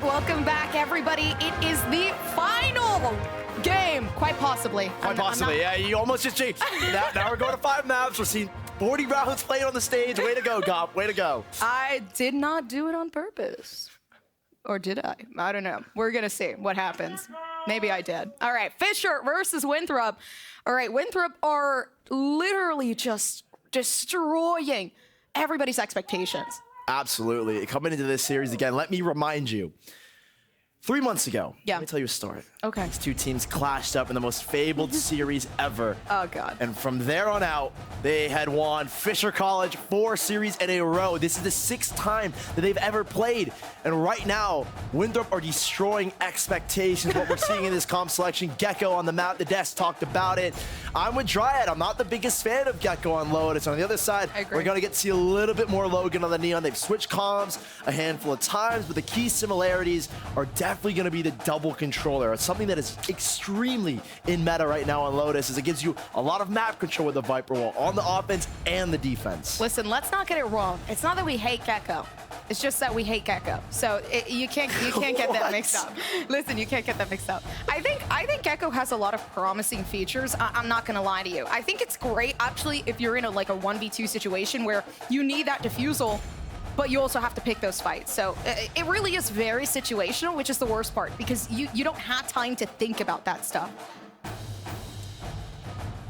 right, welcome back, everybody. It is the final game, quite possibly. Quite possibly, yeah. You almost just changed. Now we're going to 5 maps. We're seeing 40 rounds played on the stage. Way to go, Gop. Way to go. I did not do it on purpose. Or did I? I don't know. We're going to see what happens. Maybe I did. All right, Fisher versus Winthrop. All right, Winthrop are literally just destroying everybody's expectations. Absolutely. Coming into this series again, let me remind you. 3 months ago, let me tell you a story. Okay. These two teams clashed up in the most fabled series ever. Oh, God. And from there on out, they had won Fisher College 4 series in a row. This is the 6th time that they've ever played. And right now, Winthrop are destroying expectations. What we're seeing in this comp selection, Gecko on the map, the desk talked about it. I'm with Dryad. I'm not the biggest fan of Gecko on Lotus. On the other side, we're going to get to see a little bit more Logan on the Neon. They've switched comms a handful of times, but the key similarities are definitely going to be the double controller. It's something that is extremely in meta right now on Lotus, as it gives you a lot of map control with the Viper Wall on the offense and the defense. Listen, let's not get it wrong. It's not that we hate Gecko. It's just that we hate Gecko. So you can't get that mixed up. Listen, you can't get that mixed up. I think Gecko has a lot of promising features. I'm not gonna lie to you. I think it's great actually if you're in a 1v2 situation where you need that defusal, but you also have to pick those fights. So it really is very situational, which is the worst part, because you don't have time to think about that stuff.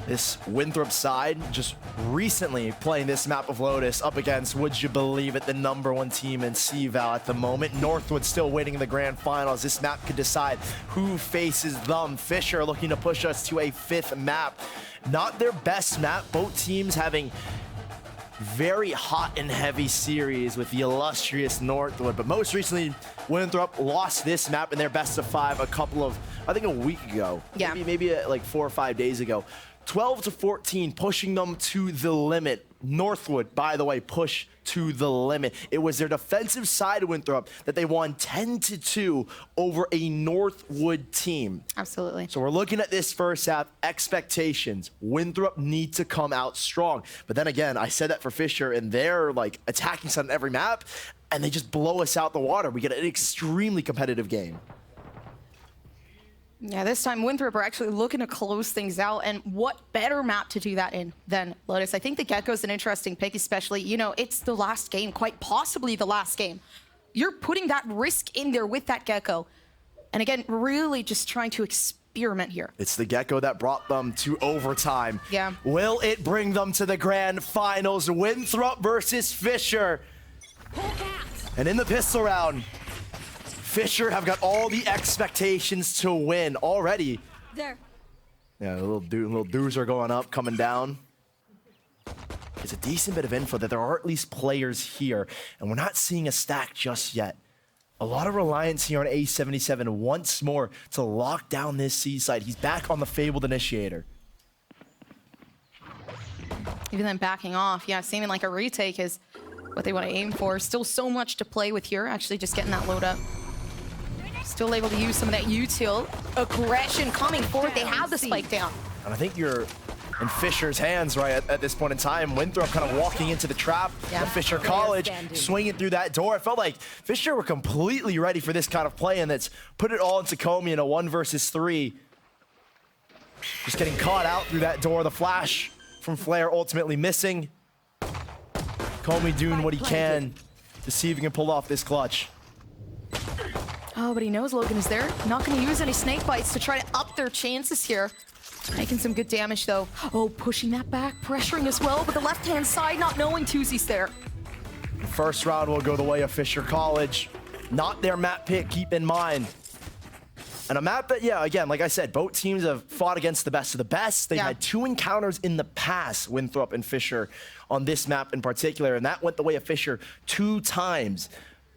This Winthrop side just recently playing this map of Lotus up against, would you believe it, the #1 team in CVAL at the moment. Northwood still waiting in the grand finals. This map could decide who faces them. Fisher looking to push us to a 5th map. Not their best map. Both teams having very hot and heavy series with the illustrious Northwood. But most recently, Winthrop lost this map in their best of 5 a couple of, I think a week ago. Yeah. Maybe like 4 or 5 days ago. 12-14, pushing them to the limit. Northwood, by the way, push to the limit. It was their defensive side of Winthrop that they won 10-2 over a Northwood team. Absolutely. So we're looking at this first half, expectations. Winthrop need to come out strong. But then again, I said that for Fisher, and they're attacking on every map, and they just blow us out the water. We get an extremely competitive game. Yeah, this time Winthrop are actually looking to close things out, and what better map to do that in than Lotus? I think the Gecko's an interesting pick, especially, it's the last game, quite possibly the last game. You're putting that risk in there with that Gecko. And again, really just trying to experiment here. It's the Gecko that brought them to overtime. Yeah. Will it bring them to the grand finals? Winthrop versus Fisher. And in the pistol round, Fisher have got all the expectations to win already. There. Yeah, little dudes are going up, coming down. It's a decent bit of info that there are at least players here, and we're not seeing a stack just yet. A lot of reliance here on A77 once more to lock down this C-side. He's back on the fabled initiator. Even then backing off, yeah, seeming like a retake is what they want to aim for. Still so much to play with here, actually just getting that load up. Still able to use some of that util aggression coming forward. They have the spike down. And I think you're in Fisher's hands right at this point in time. Winthrop kind of walking into the trap of Fisher College, swinging through that door. It felt like Fisher were completely ready for this kind of play, and that's put it all into Comey in a 1 versus 3. Just getting caught out through that door. The flash from Flare ultimately missing. Comey doing what he can to see if he can pull off this clutch. Oh, but he knows Logan is there. Not going to use any snake bites to try to up their chances here. Making some good damage, though. Oh, pushing that back, pressuring as well, but the left-hand side not knowing Tuzi's there. First round will go the way of Fisher College. Not their map pick, keep in mind. And a map that, yeah, again, like I said, both teams have fought against the best of the best. They've had 2 encounters in the past, Winthrop and Fisher, on this map in particular, and that went the way of Fisher 2 times.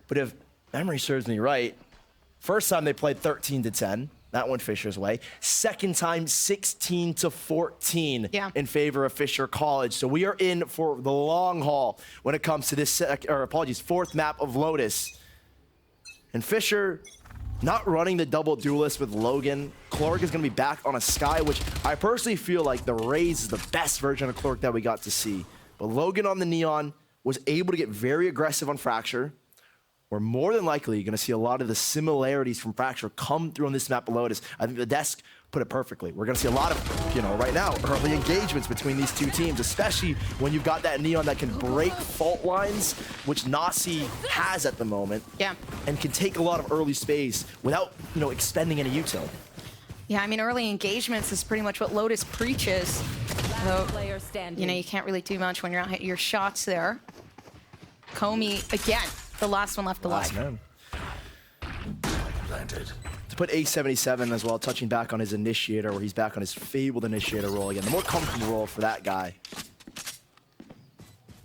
But if memory serves me right, first time they played 13-10. That went Fisher's way. Second time, 16-14 in favor of Fisher College. So we are in for the long haul when it comes to this, 4th map of Lotus. And Fisher not running the double duelist with Logan. Clark is going to be back on a Sky, which I personally feel like the Raze is the best version of Clark that we got to see. But Logan on the Neon was able to get very aggressive on Fracture. we're more than likely going to see a lot of the similarities from Fracture come through on this map below us. I think the desk put it perfectly. We're going to see a lot of, right now, early engagements between these two teams, especially when you've got that Neon that can break fault lines, which Nasi has at the moment. Yeah. And can take a lot of early space without, expending any util. Yeah, I mean, early engagements is pretty much what Lotus preaches. Though, you can't really do much when you're not hitting your shots there. Comey, again, the last one left alive. Man. To put A77 as well, touching back on his initiator, where he's back on his fabled initiator role again. The more comfortable role for that guy.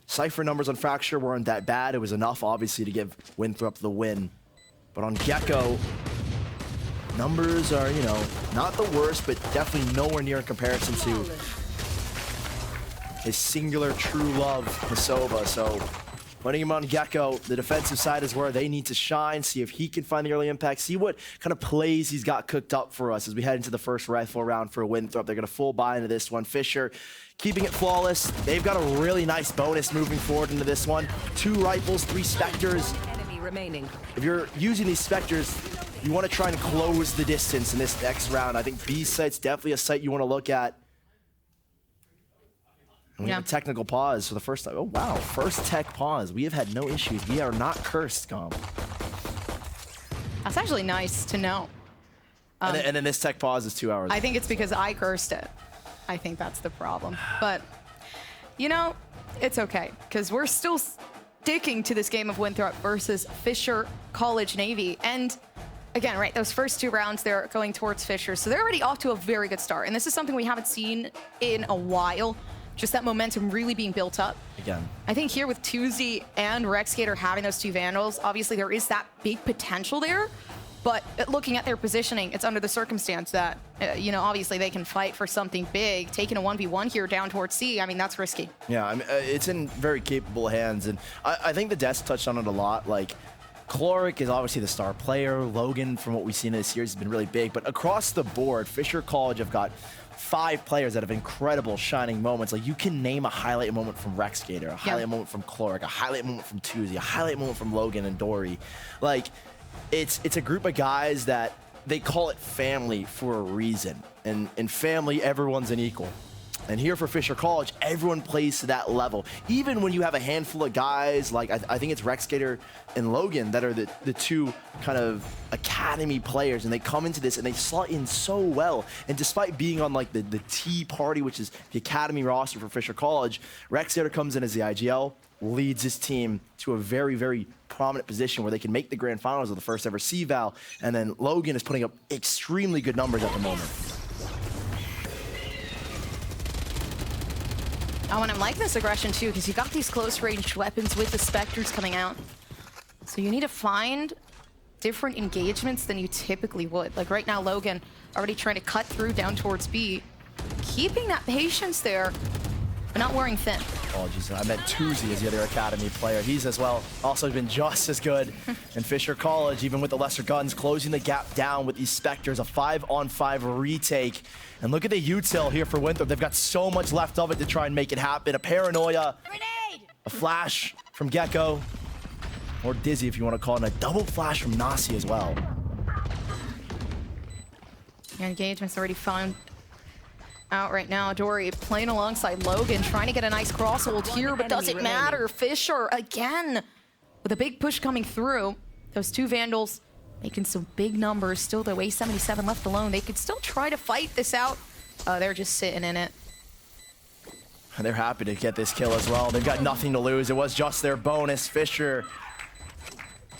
Cypher numbers on Fracture weren't that bad. It was enough, obviously, to give Winthrop the win. But on Gecko, numbers are, not the worst, but definitely nowhere near in comparison to his singular true love, Masova. So putting him on Gecko, the defensive side is where they need to shine, see if he can find the early impact, see what kind of plays he's got cooked up for us as we head into the first rifle round for Winthrop. They're going to full buy into this one. Fisher keeping it flawless. They've got a really nice bonus moving forward into this one. 2 rifles, 3 Spectres. Enemy remaining. If you're using these Spectres, you want to try and close the distance in this next round. I think B site's definitely a site you want to look at. And we have a technical pause for the first time. Oh, wow. First tech pause. We have had no issues. We are not cursed, Gom. That's actually nice to know. And then this tech pause is 2 hours. I think it's because I cursed it. I think that's the problem. But, it's okay, because we're still sticking to this game of Winthrop versus Fisher College Navy. And again, right, those first 2 rounds, they're going towards Fisher. So they're already off to a very good start. And this is something we haven't seen in a while. Just that momentum really being built up. Again. I think here with Tuesday and Rexgator having those 2 Vandals, obviously there is that big potential there. But looking at their positioning, it's under the circumstance that, obviously they can fight for something big. Taking a 1v1 here down towards C, I mean, that's risky. Yeah, I mean, it's in very capable hands. And I think the desk touched on it a lot. Like, Chloric is obviously the star player. Logan, from what we've seen in this series, has been really big. But across the board, Fisher College have got 5 players that have incredible shining moments. Like, you can name a highlight moment from Rexgator, a highlight moment from Chloric, a highlight moment from Tuesday, a highlight moment from Logan and Dory. Like, it's a group of guys that they call it family for a reason. And in family, everyone's an equal. And here for Fisher College, everyone plays to that level. Even when you have a handful of guys, like I think it's Rexgator and Logan that are the 2 kind of academy players, and they come into this and they slot in so well. And despite being on like the T party, which is the academy roster for Fisher College, Rexgator comes in as the IGL, leads his team to a very, very prominent position where they can make the grand finals of the first ever CVAL. And then Logan is putting up extremely good numbers at the moment. Oh, and I like this aggression too, because you got these close-range weapons with the Spectres coming out. So you need to find different engagements than you typically would. Like right now, Logan already trying to cut through down towards B, keeping that patience there, but not wearing thin. Apologies, I meant Tuesday as the other academy player. He's as well also been just as good. And Fisher College, even with the lesser guns, closing the gap down with these Spectres, a 5-on-5 retake. And look at the util here for Winthrop. They've got so much left of it to try and make it happen. A paranoia, a flash from Gecko, or Dizzy if you want to call it, and a double flash from Nasi as well. Your engagement's already found out right now. Dory playing alongside Logan, trying to get a nice crosshold here, but does it matter? Fisher again with a big push coming through. Those 2 Vandals making some big numbers. Still, though, A77 left alone. They could still try to fight this out. They're just sitting in it. And they're happy to get this kill as well. They've got nothing to lose. It was just their bonus. Fisher,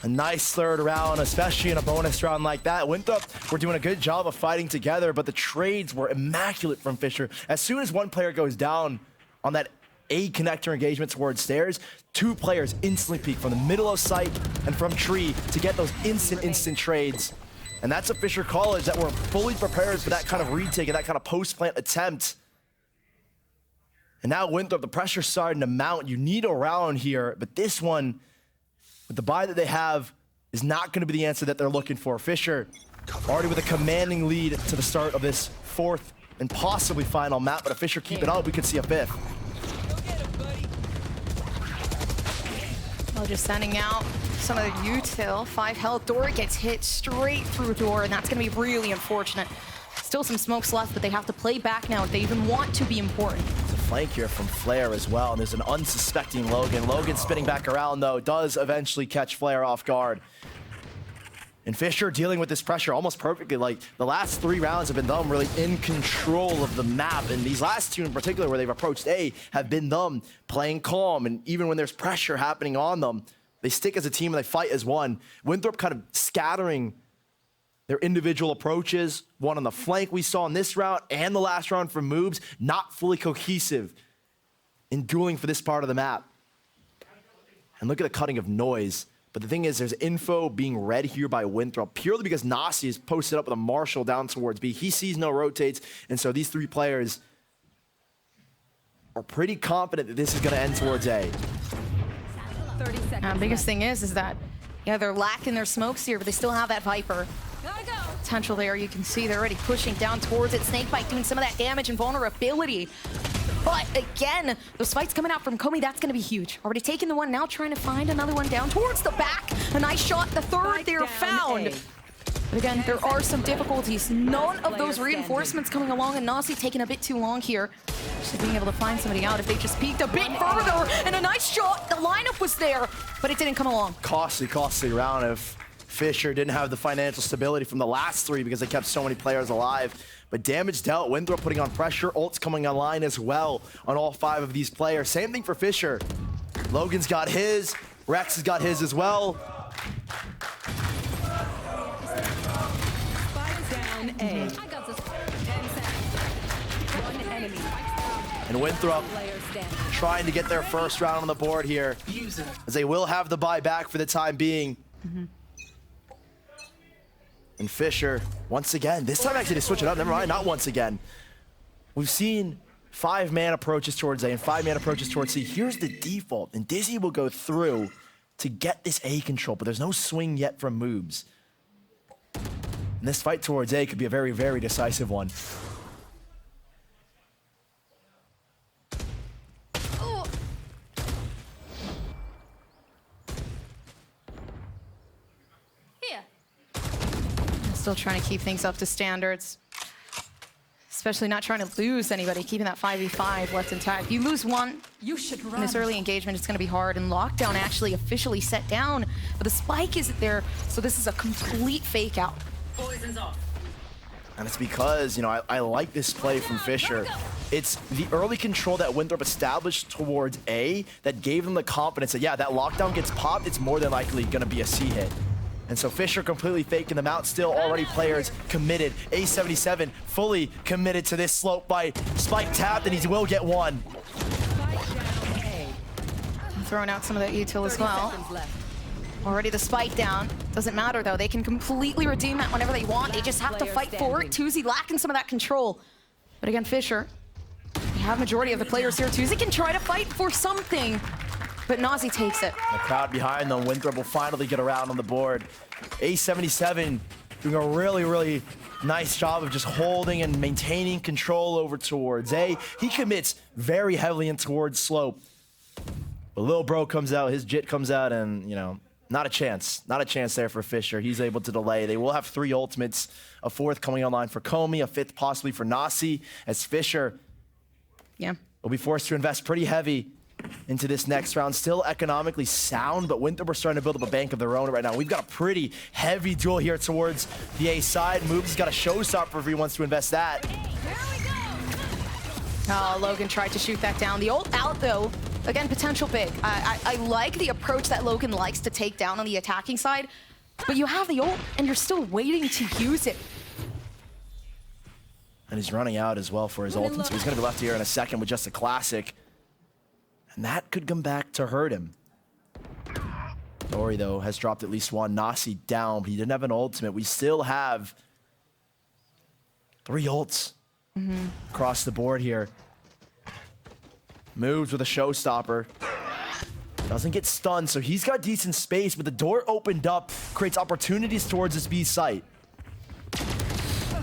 a nice 3rd round, especially in a bonus round like that. Winthrop were doing a good job of fighting together, but the trades were immaculate from Fisher. As soon as one player goes down on that A connector engagement towards stairs, 2 players instantly peek from the middle of site and from tree to get those instant trades. And that's a Fisher College that were fully prepared for that kind of retake and that kind of post-plant attempt. And now Winthrop, the pressure's starting to mount. You need a round here, but this one, with the buy that they have, is not going to be the answer that they're looking for. Fisher already with a commanding lead to the start of this 4th and possibly final map, but if Fisher keep it up, we could see a 5th. Well, just sending out some of the util. 5 health. Door gets hit straight through door, and that's going to be really unfortunate. Still some smokes left, but they have to play back now if they even want to be important. There's a flank here from Flare as well, and there's an unsuspecting Logan. Logan spinning back around, though, does eventually catch Flare off guard. And Fisher dealing with this pressure almost perfectly. Like, the last 3 rounds have been them really in control of the map. And these last 2 in particular, where they've approached A, have been them playing calm. And even when there's pressure happening on them, they stick as a team and they fight as one. Winthrop kind of scattering their individual approaches. One on the flank we saw in this round and the last round from Moobs, not fully cohesive in dueling for this part of the map. And look at the cutting of noise. But the thing is, there's info being read here by Winthrop purely because Nasi is posted up with a Marshall down towards B. He sees no rotates, and so these 3 players are pretty confident that this is going to end towards A. 30 seconds. Biggest thing is that, yeah, they're lacking their smokes here, but they still have that Viper. Potential there, you can see they're already pushing down towards it. Snakebite doing some of that damage and vulnerability. But again, those fights coming out from Comey, that's going to be huge. Already taking the one, now trying to find another one down towards the back. A nice shot, the third there found. But again, there are some difficulties. None of those reinforcements coming along, and Nasi taking a bit too long here. Actually being able to find somebody out if they just peeked a bit further. And a nice shot, the lineup was there, but it didn't come along. Costly round if Fisher didn't have the financial stability from the last 3 because they kept so many players alive. But damage dealt, Winthrop putting on pressure, ults coming online as well on all 5 of these players. Same thing for Fisher. Logan's got his, Rex has got his as well. Down A. I got this. 10 seconds. 1 enemy. And Winthrop trying to get their first round on the board here, as they will have the buy back for the time being. And Fisher, once again, this time actually to switch it up, never mind, not once again. We've seen 5-man approaches towards A and 5-man approaches towards C. Here's the default, and Dizzy will go through to get this A control, but there's no swing yet from Moobs. And this fight towards A could be a very, very decisive one. Still trying to keep things up to standards. Especially not trying to lose anybody, keeping that 5v5 left intact. You lose one in this early engagement, it's going to be hard. And lockdown actually officially set down, but the spike isn't there, so this is a complete fake out. Poison's off. And it's because, you know, I like this play from Fisher. It's the early control that Winthrop established towards A that gave them the confidence that, yeah, that lockdown gets popped, it's more than likely going to be a C hit. And so Fisher completely faking them out. Still already players committed. A77 fully committed to this slope by Spike tapped, and he will get one. Throwing out some of that util as well. Already the spike down. Doesn't matter though. They can completely redeem that whenever they want. They just have to fight for it. Tuzi lacking some of that control. But again, Fisher, they have majority of the players here. Tuzi can try to fight for something, but Nazi takes it. The crowd behind them. Winthrop will finally get around on the board. A77 doing a really, really nice job of just holding and maintaining control over towards A. He commits very heavily in towards slope. But Lil Bro comes out, his Jit comes out, and, you know, not a chance. Not a chance there for Fisher. He's able to delay. They will have 3 ultimates, a 4th coming online for Comey, a 5th possibly for Nasi, as Fisher will be forced to invest pretty heavy into this next round. Still economically sound, but Winthrop are starting to build up a bank of their own right now. We've got a pretty heavy duel here towards the A side. Moobs has got a showstopper if he wants to invest that. Oh, Logan tried to shoot that down. The ult out though. Again, potential big. I like the approach that Logan likes to take down on the attacking side, but you have the ult and you're still waiting to use it. And he's running out as well for his ultimate, so he's going to be left here in a second with just a classic. And that could come back to hurt him. Dory, though, has dropped at least one. Nasi down, but he didn't have an ultimate. We still have 3 ults across the board here. Moves with a showstopper. Doesn't get stunned, so he's got decent space, but the door opened up, creates opportunities towards his B site.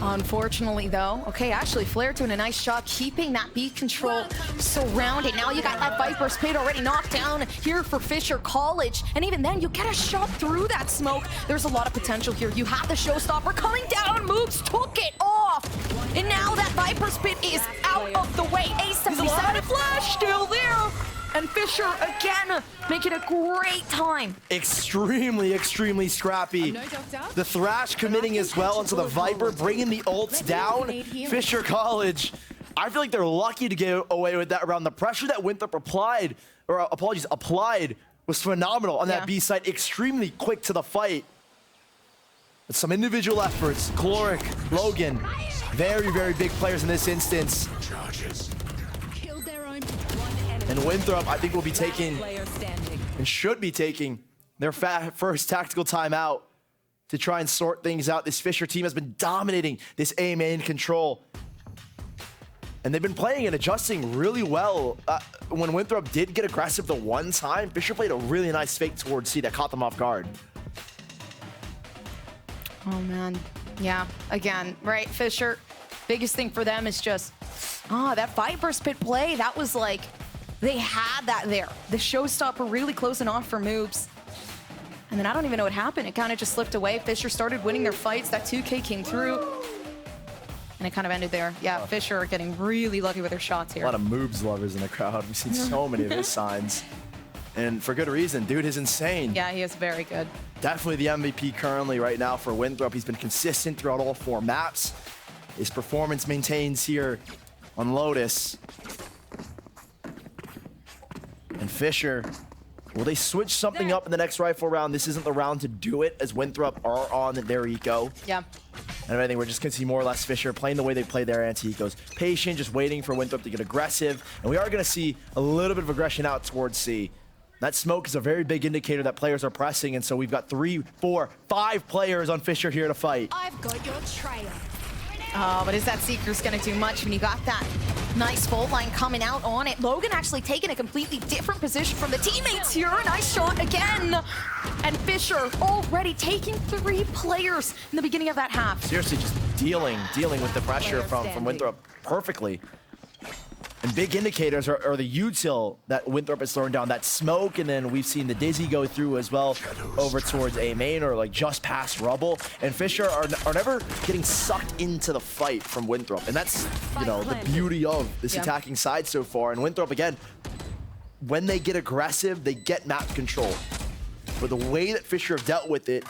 Unfortunately, though, okay, actually, Flair doing a nice job keeping that B control surrounded. Now you got that Viper's Pit already knocked down here for Fisher College. And even then, you get a shot through that smoke. There's a lot of potential here. You have the showstopper coming down. Moves took it off. And now that Viper's Pit is out of the way. A77 flash still there. And Fisher, again, making a great time. Extremely, extremely scrappy. The Thrash committing as well into the Viper, bringing the ults down. Fisher College, I feel like they're lucky to get away with that round. The pressure that Winthrop applied was phenomenal on that B side. Extremely quick to the fight. With some individual efforts, Chloric, Logan, very, very big players in this instance. And Winthrop, I think, will be taking, and should be taking, their first tactical timeout to try and sort things out. This Fisher team has been dominating this A main control. And they've been playing and adjusting really well. When Winthrop did get aggressive the one time, Fisher played a really nice fake towards C that caught them off guard. Oh, man. Yeah, again, right, Fisher, biggest thing for them is just, that Viper's Pit play, that was like, they had that there. The showstopper really closing off for moves. And then I don't even know what happened. It kind of just slipped away. Fisher started winning their fights. That 2K came through. And it kind of ended there. Yeah, Fisher are getting really lucky with their shots here. A lot of moves lovers in the crowd. We've seen so many of his signs. And for good reason. Dude is insane. Yeah, he is very good. Definitely the MVP currently right now for Winthrop. He's been consistent throughout all 4 maps. His performance maintains here on Lotus. And Fisher, will they switch something up in the next rifle round? This isn't the round to do it, as Winthrop are on their eco. Yeah. And I think we're just going to see more or less Fisher playing the way they play their anti-ecos. Patient, just waiting for Winthrop to get aggressive. And we are going to see a little bit of aggression out towards C. That smoke is a very big indicator that players are pressing, and so we've got 3, 4, 5 players on Fisher here to fight. I've got your trail. Oh, but is that Seeker's going to do much when you got that nice fault line coming out on it? Logan actually taking a completely different position from the teammates here. Nice shot again. And Fisher already taking 3 players in the beginning of that half. Seriously, just dealing with the pressure from Winthrop perfectly. And big indicators are the util that Winthrop is throwing down, that smoke, and then we've seen the Dizzy go through as well over towards A main or like just past rubble. And Fisher are never getting sucked into the fight from Winthrop. And that's, you know, the beauty of this attacking side so far. And Winthrop, again, when they get aggressive, they get map control. But the way that Fisher have dealt with it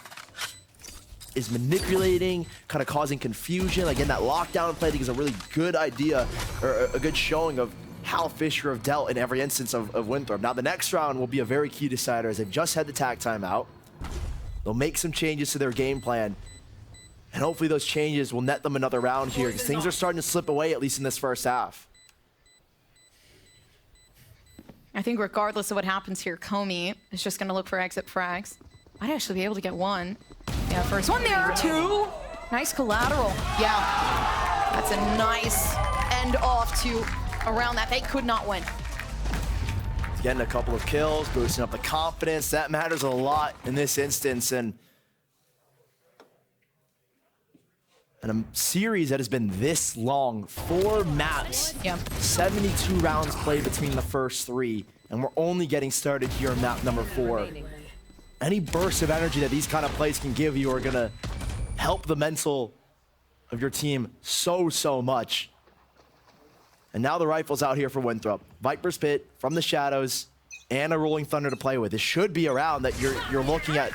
is manipulating, kind of causing confusion. Again, that lockdown play I think is a really good idea, or a good showing of how Fisher have dealt in every instance of Winthrop. Now the next round will be a very key decider as they've just had the tag timeout. They'll make some changes to their game plan, and hopefully those changes will net them another round here, because things are starting to slip away, at least in this first half. I think regardless of what happens here, Comey is just going to look for exit frags. Might actually be able to get 1. Yeah, first one there, 2. Nice collateral. Yeah, that's a nice end off to around that. They could not win. Getting a couple of kills, boosting up the confidence. That matters a lot in this instance. And a series that has been this long, 4 maps, 72 rounds played between the first 3, and we're only getting started here on map number 4. Any burst of energy that these kind of plays can give you are gonna help the mental of your team so much. And now the rifle's out here for Winthrop. Viper's Pit from the shadows and a Rolling Thunder to play with. This should be a round that you're looking at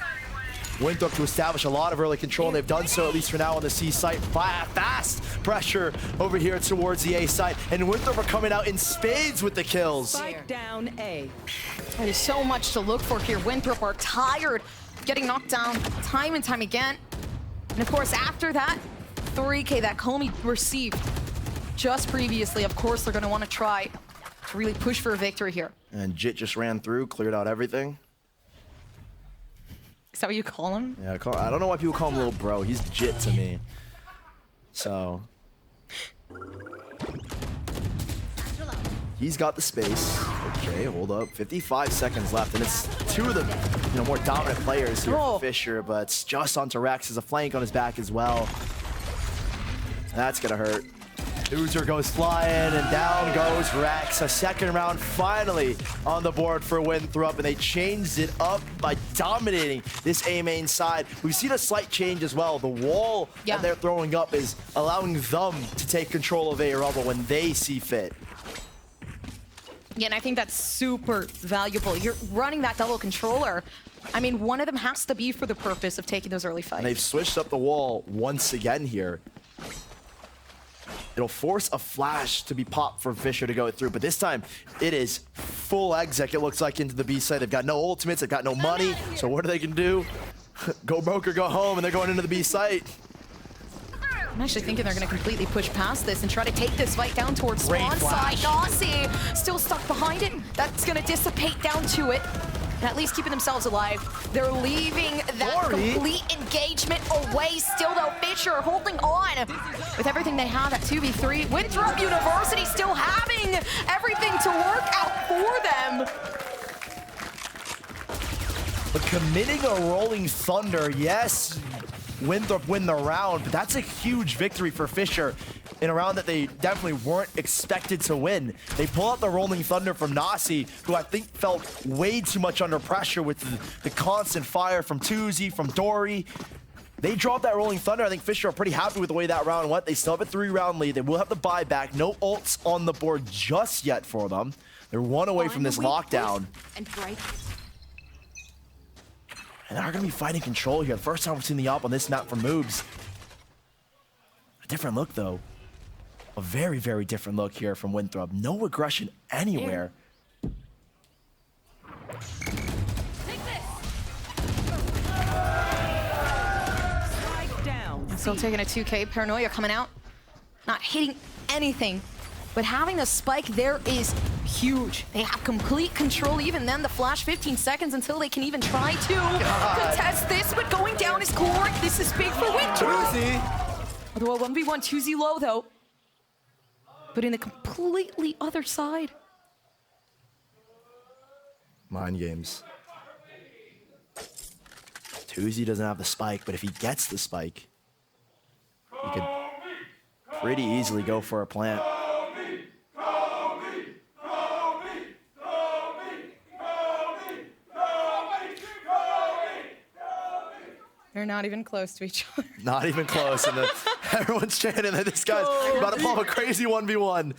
Winthrop to establish a lot of early control, and they've done so at least for now on the C site. Fast pressure over here towards the A site, and Winthrop are coming out in spades with the kills. Spike down A. There's so much to look for here. Winthrop are tired, getting knocked down time and time again. And of course, after that 3K that Comey received just previously, of course, they're going to want to try to really push for a victory here. And Jit just ran through, cleared out everything. Is that what you call him? Yeah, I don't know why people call him little bro. He's Jit to me. So he's got the space. Okay, hold up. 55 seconds left, and it's 2 of the more dominant players here for Fisher, but it's just onto Rex as a flank on his back as well. That's gonna hurt. Oozer goes flying, and down goes Rex. A second round finally on the board for Winthrop, and they changed it up by dominating this A main side. We've seen a slight change as well. The wall that they're throwing up is allowing them to take control of A rubble when they see fit. Yeah, and I think that's super valuable. You're running that double controller. I mean, one of them has to be for the purpose of taking those early fights. And they've switched up the wall once again here. It'll force a flash to be popped for Fisher to go through, but this time it is full exec, it looks like, into the B side. They've got no ultimates, they've got no money, so what are they gonna do? Go broke or go home, and they're going into the B site. I'm actually thinking they're going to completely push past this and try to take this fight down towards spawn side. Nazi still stuck behind it. That's going to dissipate down to it. And at least keeping themselves alive. They're leaving that complete engagement away still, though. Fisher holding on with everything they have at 2v3. Winthrop University still having everything to work out for them. But committing a rolling thunder, yes, Winthrop win the round, but that's a huge victory for Fisher in a round that they definitely weren't expected to win. They pull out the rolling thunder from Nasi, who I think felt way too much under pressure with the constant fire from Tuzi, from Dory. They dropped that rolling thunder. I think Fisher are pretty happy with the way that round went. They still have a 3-round lead. They will have the buyback. No ults on the board just yet for them. They're one away from this lockdown. And they're going to be fighting control here. First time we've seen the op on this map for moves. A different look, though. A very, very different look here from Winthrop. No aggression anywhere. Still taking a 2K. Paranoia coming out. Not hitting anything. But having the spike there is huge. They have complete control. Even then, the flash 15 seconds until they can even try to contest this. But going down is Cork. This is big for Winthrop. Although a 1v1 2Z low, though. But in the completely other side. Mind games. Tuzi doesn't have the spike, but if he gets the spike, he could pretty easily go for a plant. They're not even close to each other. Not even close, and everyone's chanting that this guy's about to pull up a crazy 1v1.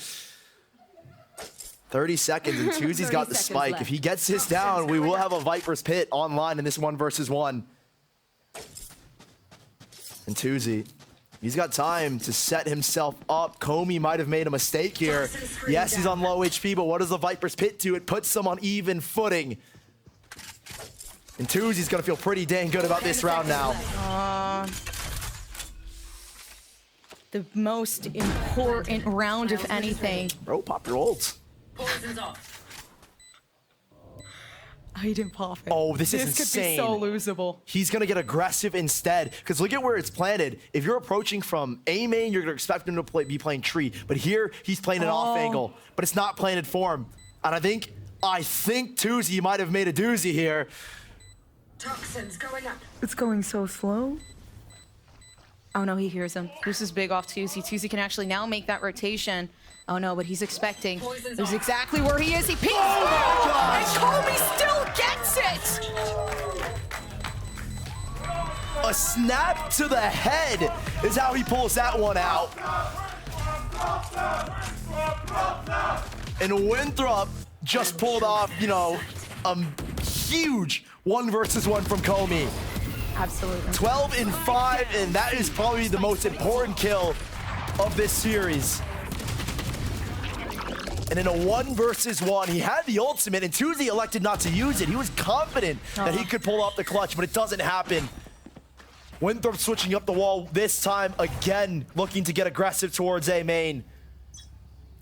30 seconds, and Tuzi's got the spike. If he gets this down, we will have a Viper's Pit online in this 1v1. And Tuzi, he's got time to set himself up. Comey might have made a mistake here. Yes, he's on low HP, but what does the Viper's Pit do? It puts them on even footing. And Tuzi's gonna feel pretty dang good about this round now. The most important round, if anything. Bro, pop your ults. He didn't pop it. Oh, this is This insane. could be so losable. He's gonna get aggressive instead, because look at where it's planted. If you're approaching from A main, you're gonna expect him to be playing tree. But here, he's playing an off angle, but it's not planted for him. And I think Tuzi might have made a doozy here. Toxins going up. It's going so slow. Oh no, he hears him. This is big off Tuzi. Tuzi can actually now make that rotation. Oh no, but he's expecting. This is exactly where he is. He pings and Comey still gets it! A snap to the head is how he pulls that one out. And Winthrop just pulled off, you know, a huge 1v1 from Comey. Absolutely. 12-5, and that is probably the most important kill of this series. And in a 1v1, he had the ultimate, and Tuzi elected not to use it. He was confident that he could pull off the clutch, but it doesn't happen. Winthrop switching up the wall this time, again, looking to get aggressive towards A main.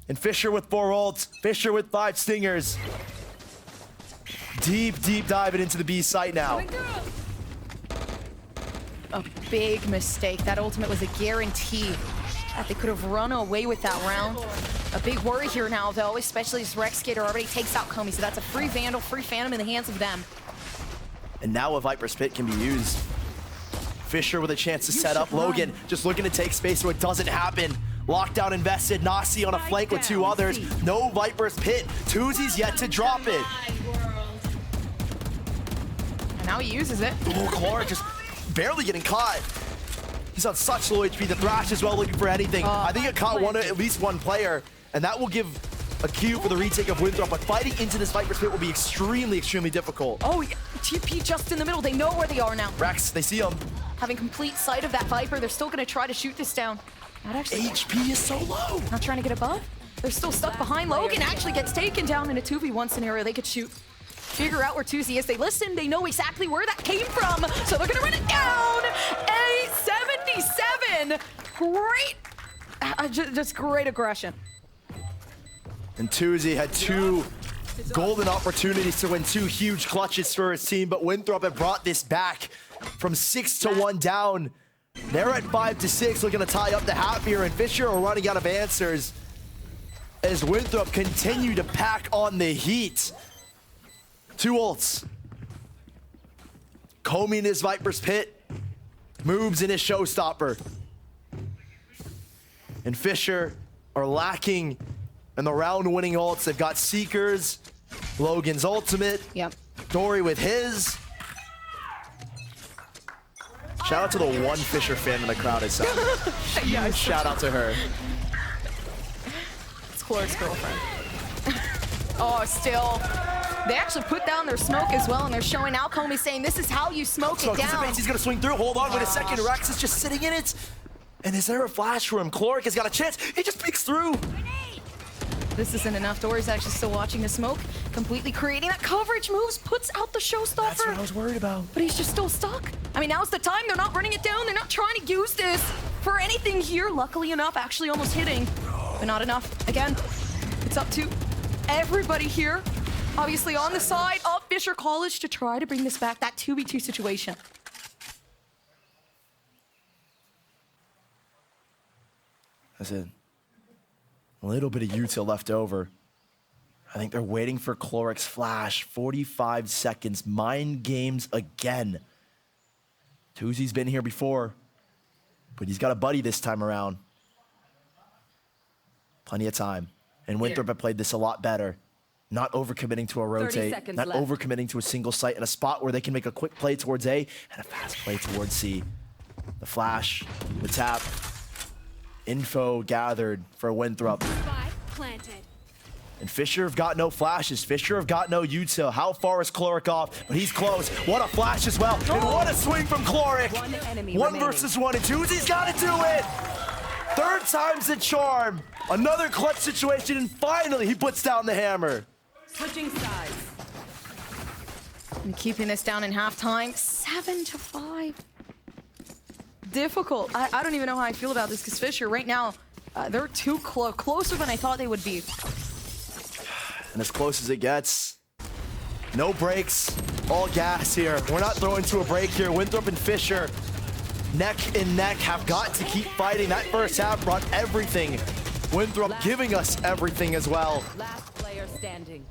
And Fisher with 4 ults, Fisher with 5 stingers. Deep diving into the B site now. A big mistake. That ultimate was a guarantee that they could have run away with that round. A big worry here now, though, especially as Rex Skater already takes out Comey, so that's a free Vandal, free Phantom in the hands of them. And now a Viper's Pit can be used Fisher with a chance to set up. Logan just looking to take space so it doesn't happen. Lockdown invested. Nasi on a flank with two others. No Viper's pit. Tuzi's yet to drop it. And now he uses it. Oh, Clark just barely getting caught. He's on such low HP. The Thrash as well looking for anything. I think it caught at least one player, and that will give a cue for the retake of Winthrop, but fighting into this Viper's pit will be extremely, extremely difficult. Oh, yeah. TP just in the middle. They know where they are now. Rex, they see him. Having complete sight of that Viper, they're still going to try to shoot this down. Not actually. HP is so low. Not trying to get above. They're still stuck behind. Logan actually gets taken down in a 2v1 scenario. They could shoot. Figure out where Tuzi is. They listen. They know exactly where that came from. So they're going to run it down. A 77. Great. Just great aggression. And Tuzi had two golden opportunities to win two huge clutches for his team, but Winthrop had brought this back from 6-1 down. They're at 5-6, looking to tie up the half here, and Fisher are running out of answers as Winthrop continue to pack on the heat. Two ults. Combing his Viper's pit, moves in his showstopper. And Fisher are lacking in the round-winning ults. They've got Seekers, Logan's ultimate, Yep. Dory with his. Shout out to the one Fisher fan in the crowd is Yeah, shout out to her. It's Clark's girlfriend. Oh, still. They actually put down their smoke as well, and they're showing out. Comey's saying this is how you smoke it down. He's gonna swing through. Hold on, wait a second. Rex is just sitting in it. And is there a flash for him? Clark has got a chance. He just peeks through. This isn't enough. Dory's actually still watching the smoke, completely creating that coverage moves, puts out the showstopper. That's what I was worried about. But he's just still stuck. I mean, now's the time. They're not running it down. They're not trying to use this for anything here. Luckily enough, actually almost hitting, but not enough. Again, it's up to everybody here. Obviously on the side of Fisher College to try to bring this back, that 2v2 situation. That's it. A little bit of util left over. I think they're waiting for Cloric's flash. 45 seconds. Mind games again. Tuzi's been here before, but he's got a buddy this time around. Plenty of time. And Winthrop have played this a lot better. Not overcommitting to a rotate, not overcommitting to a single site in a spot where they can make a quick play towards A and a fast play towards C. The flash, the tap, info gathered for Winthrop. Planted. And Fisher have got no flashes. Fisher have got no util. How far is Cloric off? But he's close. What a flash as well. And what a swing from Cloric. One versus one, and Tuzi's got to do it. Third time's the charm. Another clutch situation, and finally he puts down the hammer. Switching sides. And keeping this down in halftime, 7-5. Difficult. I don't even know how I feel about this because Fisher right now, they're too closer than I thought they would be. And as close as it gets. No breaks, all gas here. We're not throwing to a break here. Winthrop and Fisher, neck and neck, have got to keep fighting. That first half brought everything. Winthrop giving us everything as well. Last player standing.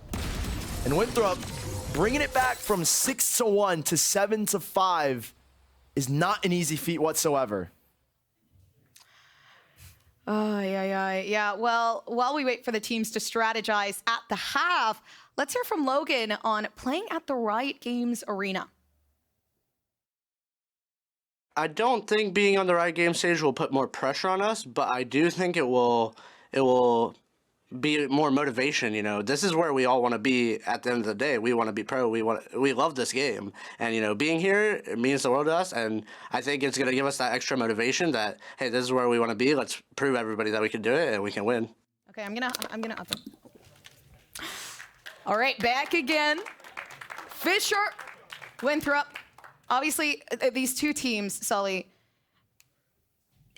And Winthrop bringing it back from 6-1 to 7-5 is not an easy feat whatsoever. Yeah, well, while we wait for the teams to strategize at the half, let's hear from Logan on playing at the Riot Games arena. I don't think being on the Riot Games stage will put more pressure on us, but I do think it will be more motivation. You know, this is where we all want to be at the end of the day. We want to be pro. We love this game, and you know, being here, it means the world to us. And I think it's gonna give us that extra motivation that, hey, this is where we want to be. Let's prove everybody that we can do it and we can win. Okay, I'm gonna up him. All right, back again. Fisher, Winthrop. Obviously, these two teams, Sully,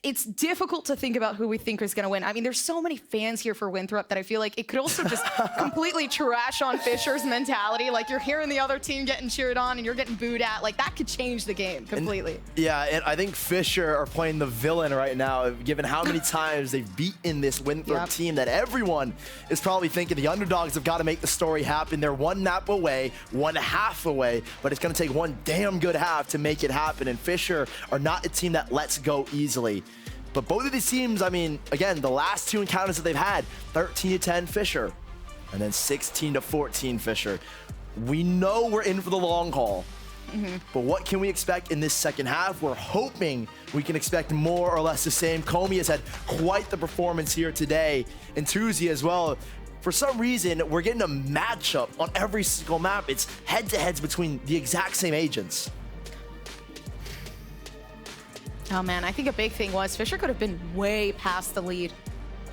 it's difficult to think about who we think is going to win. I mean, there's so many fans here for Winthrop that I feel like it could also just completely trash on Fisher's mentality. Like, you're hearing the other team getting cheered on and you're getting booed at. Like, that could change the game completely. And I think Fisher are playing the villain right now, given how many times they've beaten this Winthrop team, that everyone is probably thinking the underdogs have got to make the story happen. They're one nap away, one half away, but it's going to take one damn good half to make it happen. And Fisher are not a team that lets go easily. But both of these teams, I mean, again, the last two encounters that they've had, 13-10 Fisher, and then 16-14 Fisher. We know we're in for the long haul. But what can we expect in this second half? We're hoping we can expect more or less the same. Comey has had quite the performance here today, and Tuzi as well. For some reason, we're getting a matchup on every single map. It's head-to-heads between the exact same agents. Oh man, I think a big thing was Fisher could have been way past the lead.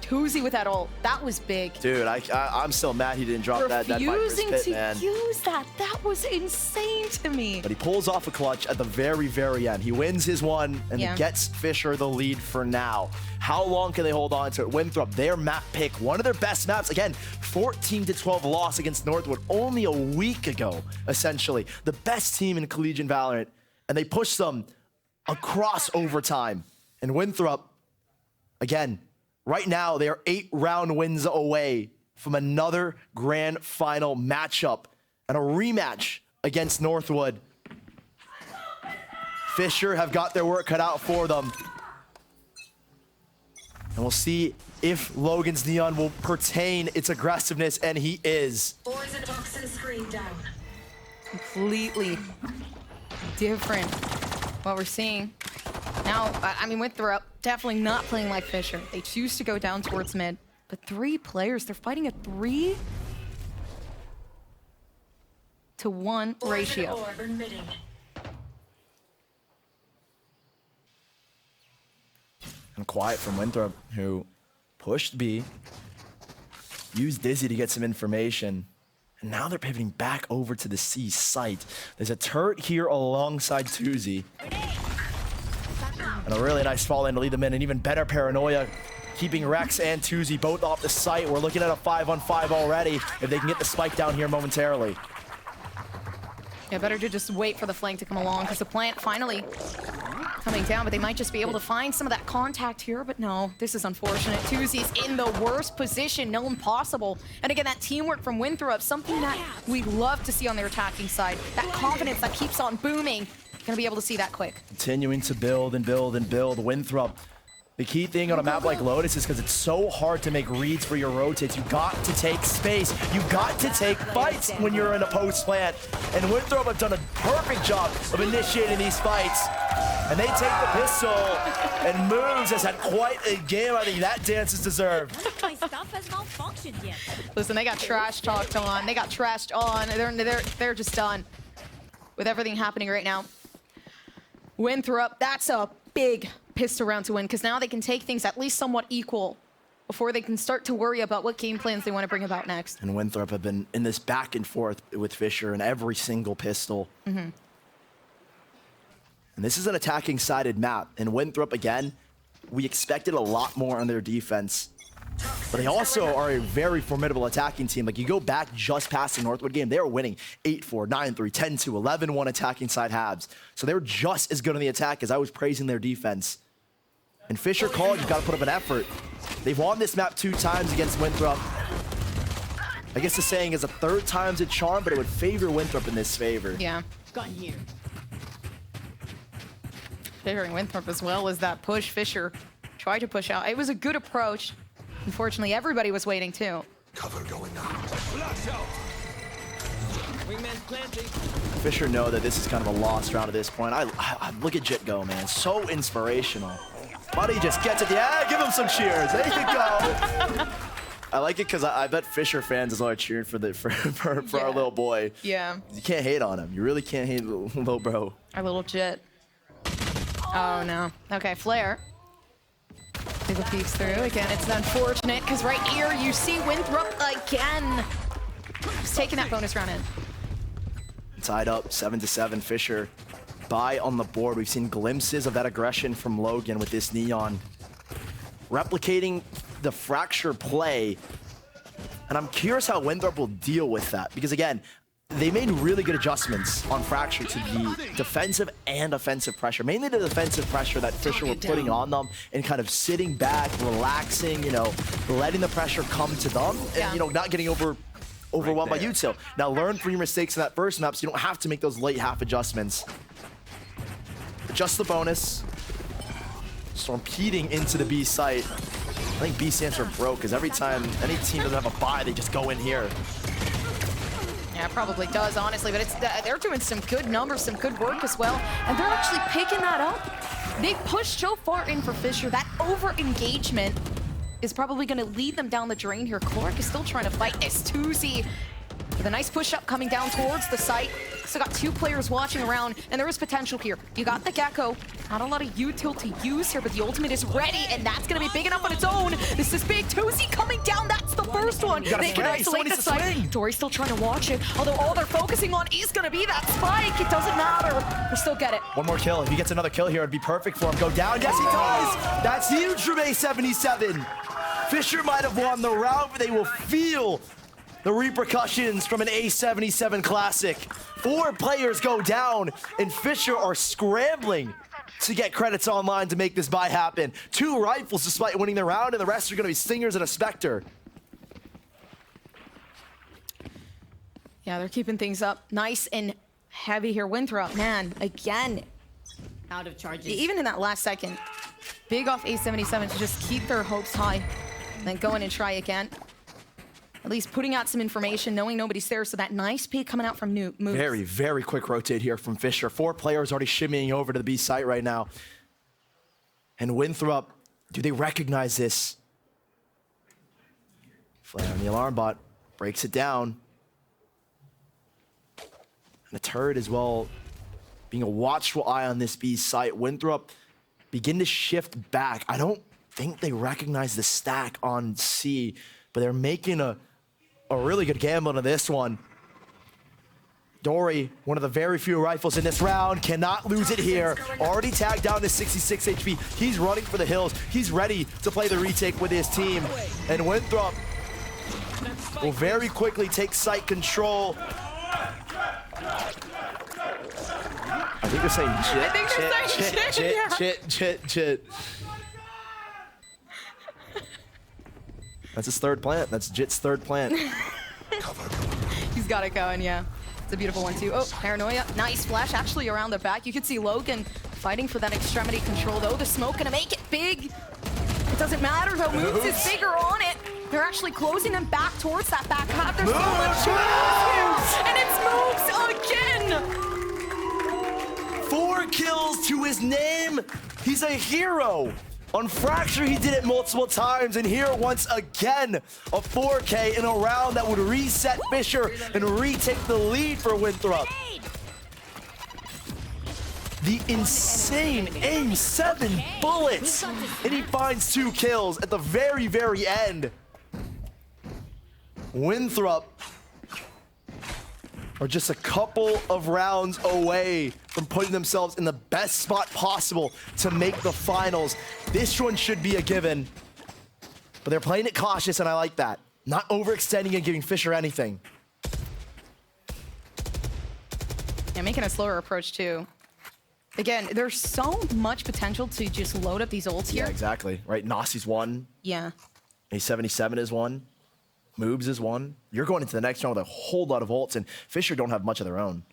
Tuzi with that ult, that was big. Dude, I'm still mad he didn't drop that Viper's Pit, man. Refusing to use that was insane to me. But he pulls off a clutch at the very, very end. He wins his one, and he gets Fisher the lead for now. How long can they hold on to it? Winthrop, their map pick, one of their best maps. Again, 14-12 loss against Northwood only a week ago, essentially. The best team in Collegiate Valorant, and they push them across overtime. And Winthrop, again, right now, they are 8 round wins away from another grand final matchup and a rematch against Northwood. Fisher have got their work cut out for them. And we'll see if Logan's Neon will pertain its aggressiveness, and he is. Poison toxin screen down. Completely different what we're seeing. Now, I mean, Winthrop definitely not playing like Fisher. They choose to go down towards mid. But 3 players, they're fighting a 3-to-1 ratio. And quiet from Winthrop, who pushed B, used Dizzy to get some information. And now they're pivoting back over to the C site. There's a turret here alongside Tuzi. And a really nice fall in to lead them in. An even better paranoia, keeping Rex and Tuzi both off the site. We're looking at a 5-on-5 already if they can get the spike down here momentarily. Yeah, better to just wait for the flank to come along, because the plant finally coming down, but they might just be able to find some of that contact here, but no, this is unfortunate. Tuzi's in the worst position known possible. And again, that teamwork from Winthrop, something that we love to see on their attacking side. That confidence that keeps on booming. Gonna be able to see that quick. Continuing to build and build and build. Winthrop, the key thing on a map like Lotus is because it's so hard to make reads for your rotates. You got to take space. You got to take fights when you're in a post plant. And Winthrop have done a perfect job of initiating these fights. And they take the pistol, and Moves has had quite a game. I think that dance is deserved. My stuff has malfunctioned yet. Listen, they got trash talked on. They got trashed on. They're just done with everything happening right now. Winthrop, that's a big pistol round to win, because now they can take things at least somewhat equal before they can start to worry about what game plans they want to bring about next. And Winthrop have been in this back and forth with Fisher in every single pistol. And this is an attacking-sided map. And Winthrop, again, we expected a lot more on their defense. But they also are a very formidable attacking team. Like, you go back just past the Northwood game, they were winning 8-4, 9-3, 10-2, 11-1 attacking side halves. So they were just as good on the attack as I was praising their defense. And Fisher called, you've got to put up an effort. They've won this map 2 times against Winthrop. I guess the saying is a 3rd time's a charm, but it would favor Winthrop in this favor. Yeah. Gun here. Favoring Winthrop as well as that push. Fisher tried to push out. It was a good approach. Unfortunately, everybody was waiting too. Cover going out. Wingman's planting. Fisher know that this is kind of a lost round at this point. I look at Jit go, man. So inspirational. Buddy just gets it. Yeah, give him some cheers. There you go. I like it because I bet Fisher fans is always cheering for our little boy. Yeah. You can't hate on him. You really can't hate little bro. Our little Jit. Oh no. Okay, Flare. People peeks through. Again, it's unfortunate because right here you see Winthrop again. He's taking that bonus round in. Tied up 7-7. Fisher buy on the board. We've seen glimpses of that aggression from Logan with this Neon. Replicating the Fracture play. And I'm curious how Winthrop will deal with that. Because again, they made really good adjustments on Fracture to the defensive and offensive pressure. Mainly the defensive pressure that Fisher were putting on them and kind of sitting back, relaxing, you know, letting the pressure come to them and, you know, not getting overwhelmed by Util. Now learn from your mistakes in that first map so you don't have to make those late half adjustments. Adjust the bonus. Stormpeeding into the B site. I think B stands for broke, because every time any team doesn't have a buy, they just go in here. Yeah, it probably does, honestly, but they're doing some good numbers, some good work as well, and they're actually picking that up. They pushed so far in for Fisher. That over-engagement is probably going to lead them down the drain here. Clark is still trying to fight this 2Z with a nice push-up coming down towards the site. Still got 2 players watching around, and there is potential here. You got the Gecko. Not a lot of util to use here, but the ultimate is ready, and that's going to be big enough on its own. This is big. 2Z coming down. That's the first one. They can isolate the site. Dory's still trying to watch it, although all they're focusing on is going to be that spike. It doesn't matter. They still get it. One more kill. If he gets another kill here, it'd be perfect for him. Go down. Yes, he does. That's huge from A77. Fisher might have won the round, but they will feel the repercussions from an A77 classic. 4 players go down, and Fisher are scrambling to get credits online to make this buy happen. 2 rifles despite winning the round, and the rest are going to be Stingers and a Spectre. Yeah, they're keeping things up nice and heavy here. Winthrop, man, again. Out of charges. Even in that last second, big off A77 to just keep their hopes high, and then go in and try again. At least putting out some information, knowing nobody's there, so that nice peek coming out from Moves. Very, very quick rotate here from Fisher. 4 players already shimmying over to the B site right now. And Winthrop, do they recognize this? Flare on the alarm bot, breaks it down. And the turret as well, being a watchful eye on this B site. Winthrop begin to shift back. I don't think they recognize the stack on C, but they're making a really good gamble into this one. Dory, one of the very few rifles in this round, cannot lose it here. Already tagged down to 66 HP. He's running for the hills. He's ready to play the retake with his team. And Winthrop will very quickly take site control. I think they're saying chit. That's his 3rd plant. That's Jit's 3rd plant. He's got it going, yeah. It's a beautiful one, too. Oh, Paranoia. Nice flash, actually, around the back. You could see Logan fighting for that extremity control, though. The smoke gonna make it big. It doesn't matter, though. Moves is bigger on it. They're actually closing them back towards that back half. There's so much and it's Moves again. 4 kills to his name. He's a hero. On Fracture, he did it multiple times, and here once again, a 4K in a round that would reset Fisher and retake the lead for Winthrop. The insane aim, 7 bullets, and he finds 2 kills at the very, very end. Winthrop are just a couple of rounds away from putting themselves in the best spot possible to make the finals. This one should be a given, but they're playing it cautious, and I like that. Not overextending and giving Fisher anything. Yeah, making a slower approach, too. Again, there's so much potential to just load up these ults here. Yeah, exactly. Right, Nasi's 1. Yeah. A77 is 1. Moves is 1. You're going into the next round with a whole lot of ults, and Fisher don't have much of their own.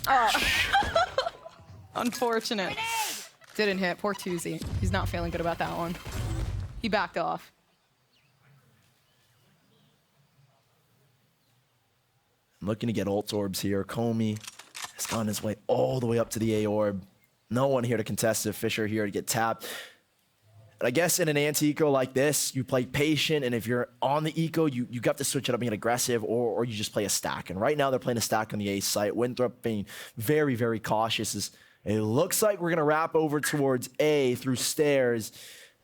Oh. Unfortunate. Didn't hit. Poor 2Z. He's not feeling good about that one. He backed off. I'm looking to get ult orbs here. Comey has gone his way all the way up to the A orb. No one here to contest it. Fisher here to get tapped. And I guess in an anti-eco like this, you play patient, and if you're on the eco, you got to switch it up and get aggressive, or you just play a stack. And right now they're playing a stack on the A site. Winthrop being very, very cautious. It looks like we're going to wrap over towards A through stairs.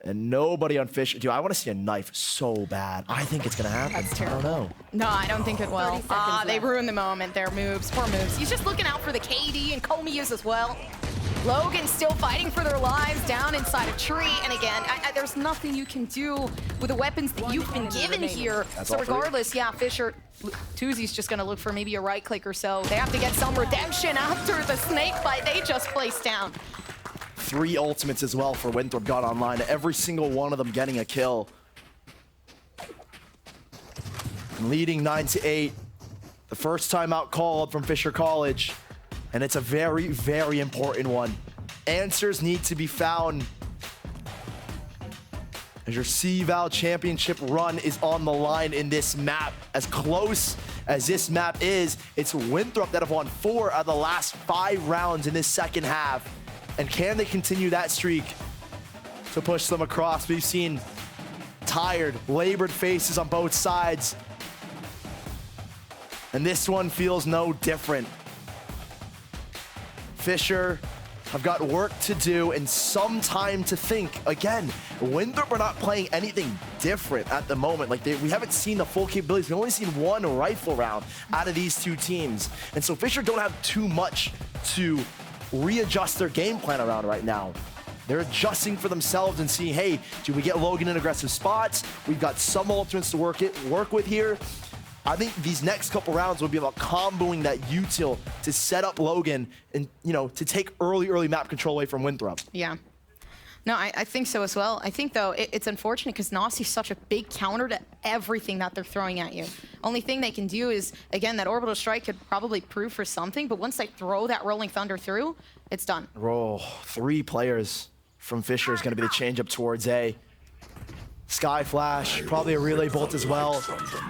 And nobody on Fisher. Dude, I want to see a knife so bad. I think it's going to happen. That's I don't know. No, I don't think it will. 30 seconds They left. ruined the moment. Their moves, poor moves. He's just looking out for the KD and Comius as well. Logan still fighting for their lives down inside a tree. And again, there's nothing you can do with the weapons that you've been given here. That's So all three. regardless, yeah, Fisher, Tuzi's just going to look for maybe a right click or so. They have to get some redemption after the snake bite they just placed down. 3 ultimates as well for Winthrop got online. Every single one of them getting a kill. Leading 9-8. The first timeout call up from Fisher College. And it's a very, very important one. Answers need to be found as your CVAL championship run is on the line in this map. As close as this map is, it's Winthrop that have won 4 out of the last 5 rounds in this second half. And can they continue that streak to push them across? We've seen tired, labored faces on both sides. And this one feels no different. Fisher have got work to do and some time to think. Again, Winthrop are not playing anything different at the moment. Like we haven't seen the full capabilities. We've only seen 1 rifle round out of these 2 teams. And so Fisher don't have too much to readjust their game plan around right now. They're adjusting for themselves and seeing, hey, do we get Logan in aggressive spots? We've got some ultimates to work with here. I think these next couple rounds will be about comboing that util to set up Logan and, you know, to take early map control away from Winthrop. Yeah. No, I think so as well. I think, though, it's unfortunate because Nasi's such a big counter to everything that they're throwing at you. Only thing they can do is, again, that orbital strike could probably prove for something, but once they throw that rolling thunder through, it's done. Roll 3 players from Fisher is going to be the change up towards A. Sky Flash, probably a relay bolt as well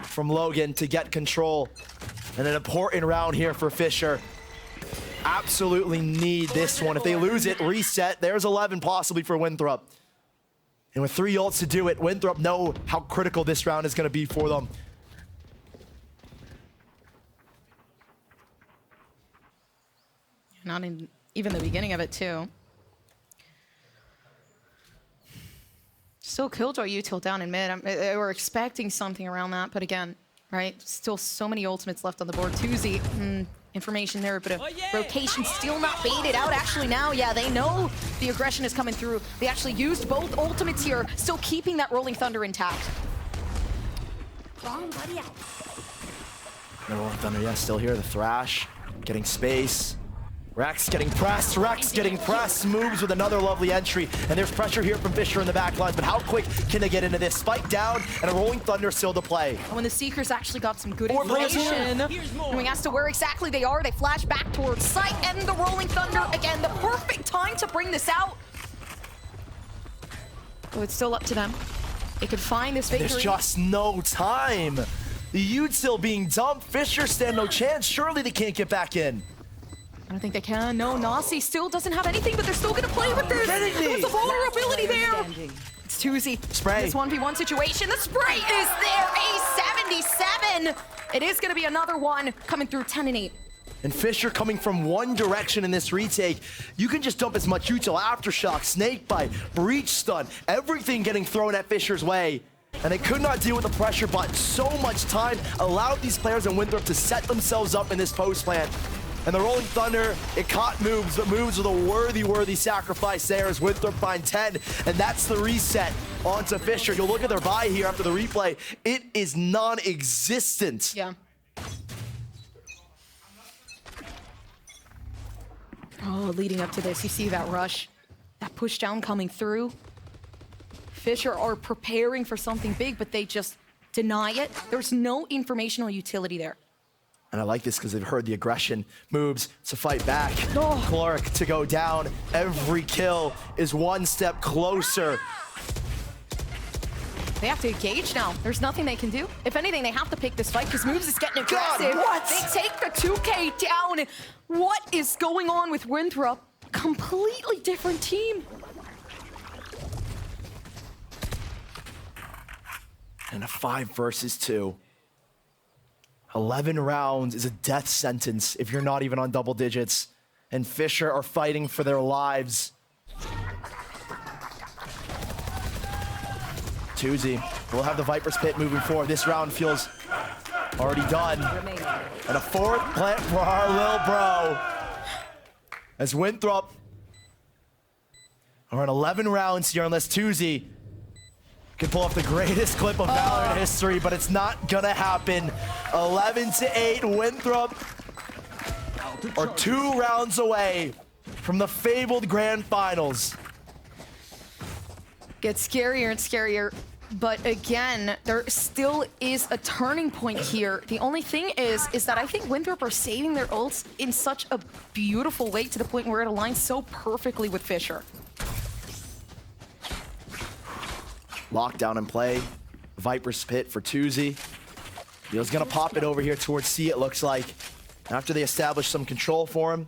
from Logan to get control. And an important round here for Fisher. Absolutely need this one. If they lose it, reset. There's 11 possibly for Winthrop. And with 3 ults to do it, Winthrop know how critical this round is going to be for them. Not in even the beginning of it, too. Still Killjoy util down in mid. They were expecting something around that, but again, right? Still so many ultimates left on the board. Tuzi, information there, but rotation still not baited out. Actually now, yeah, they know the aggression is coming through. They actually used both ultimates here, still keeping that rolling thunder intact. Wrong buddy out. The rolling thunder, yeah, still here. The Thrash getting space. Rex getting pressed, moves with another lovely entry, and there's pressure here from Fisher in the back line, but how quick can they get into this? Spike down, and a rolling thunder still to play. And when the Seekers actually got some good 4 players here. information, knowing as to where exactly they are, they flash back towards site, and the rolling thunder, again, the perfect time to bring this out. Oh, it's still up to them. They could find this victory. There's just no time. The util being dumped, Fisher stand no chance. Surely they can't get back in. I don't think they can. No, Nasi still doesn't have anything, but they're still gonna play with this. There's a vulnerability there. It's Tuzi. Spray. This 1v1 situation. The spray is there. A 77. It is gonna be another one coming through 10 and 8. And Fisher coming from one direction in this retake. You can just dump as much util, aftershock, snakebite, breach stun, everything getting thrown at Fisher's way. And they could not deal with the pressure, but so much time allowed these players in Winthrop to set themselves up in this post plant. And the rolling thunder, it caught moves, but moves with a worthy sacrifice there as Winthrop find 10. And that's the reset onto Fisher. You'll look at their buy here after the replay. It is non-existent. Yeah. Oh, leading up to this, you see that rush, that push down coming through. Fisher are preparing for something big, but they just deny it. There's no informational utility there. And I like this because they've heard the aggression moves to fight back. Oh. Clark to go down. Every kill is one step closer. They have to engage now. There's nothing they can do. If anything, they have to pick this fight because Moves is getting aggressive. what? They take the 2K down. What is going on with Winthrop? Completely different team. And a 5 versus 2. 11 rounds is a death sentence if you're not even on double digits. And Fisher are fighting for their lives. Tuesday will have the Viper's Pit moving forward. This round feels already done. And a 4th plant for our little bro. As Winthrop are in 11 rounds here, unless Tuesday can pull off the greatest clip of VALORANT history, but it's not gonna happen. 11-8, Winthrop are 2 rounds away from the fabled grand finals. Gets scarier and scarier, but again, there still is a turning point here. The only thing is that I think Winthrop are saving their ults in such a beautiful way to the point where it aligns so perfectly with Fisher. Lockdown in play. Viper's Pit for Tuesday. He's gonna pop it over here towards C, it looks like. After they establish some control for him,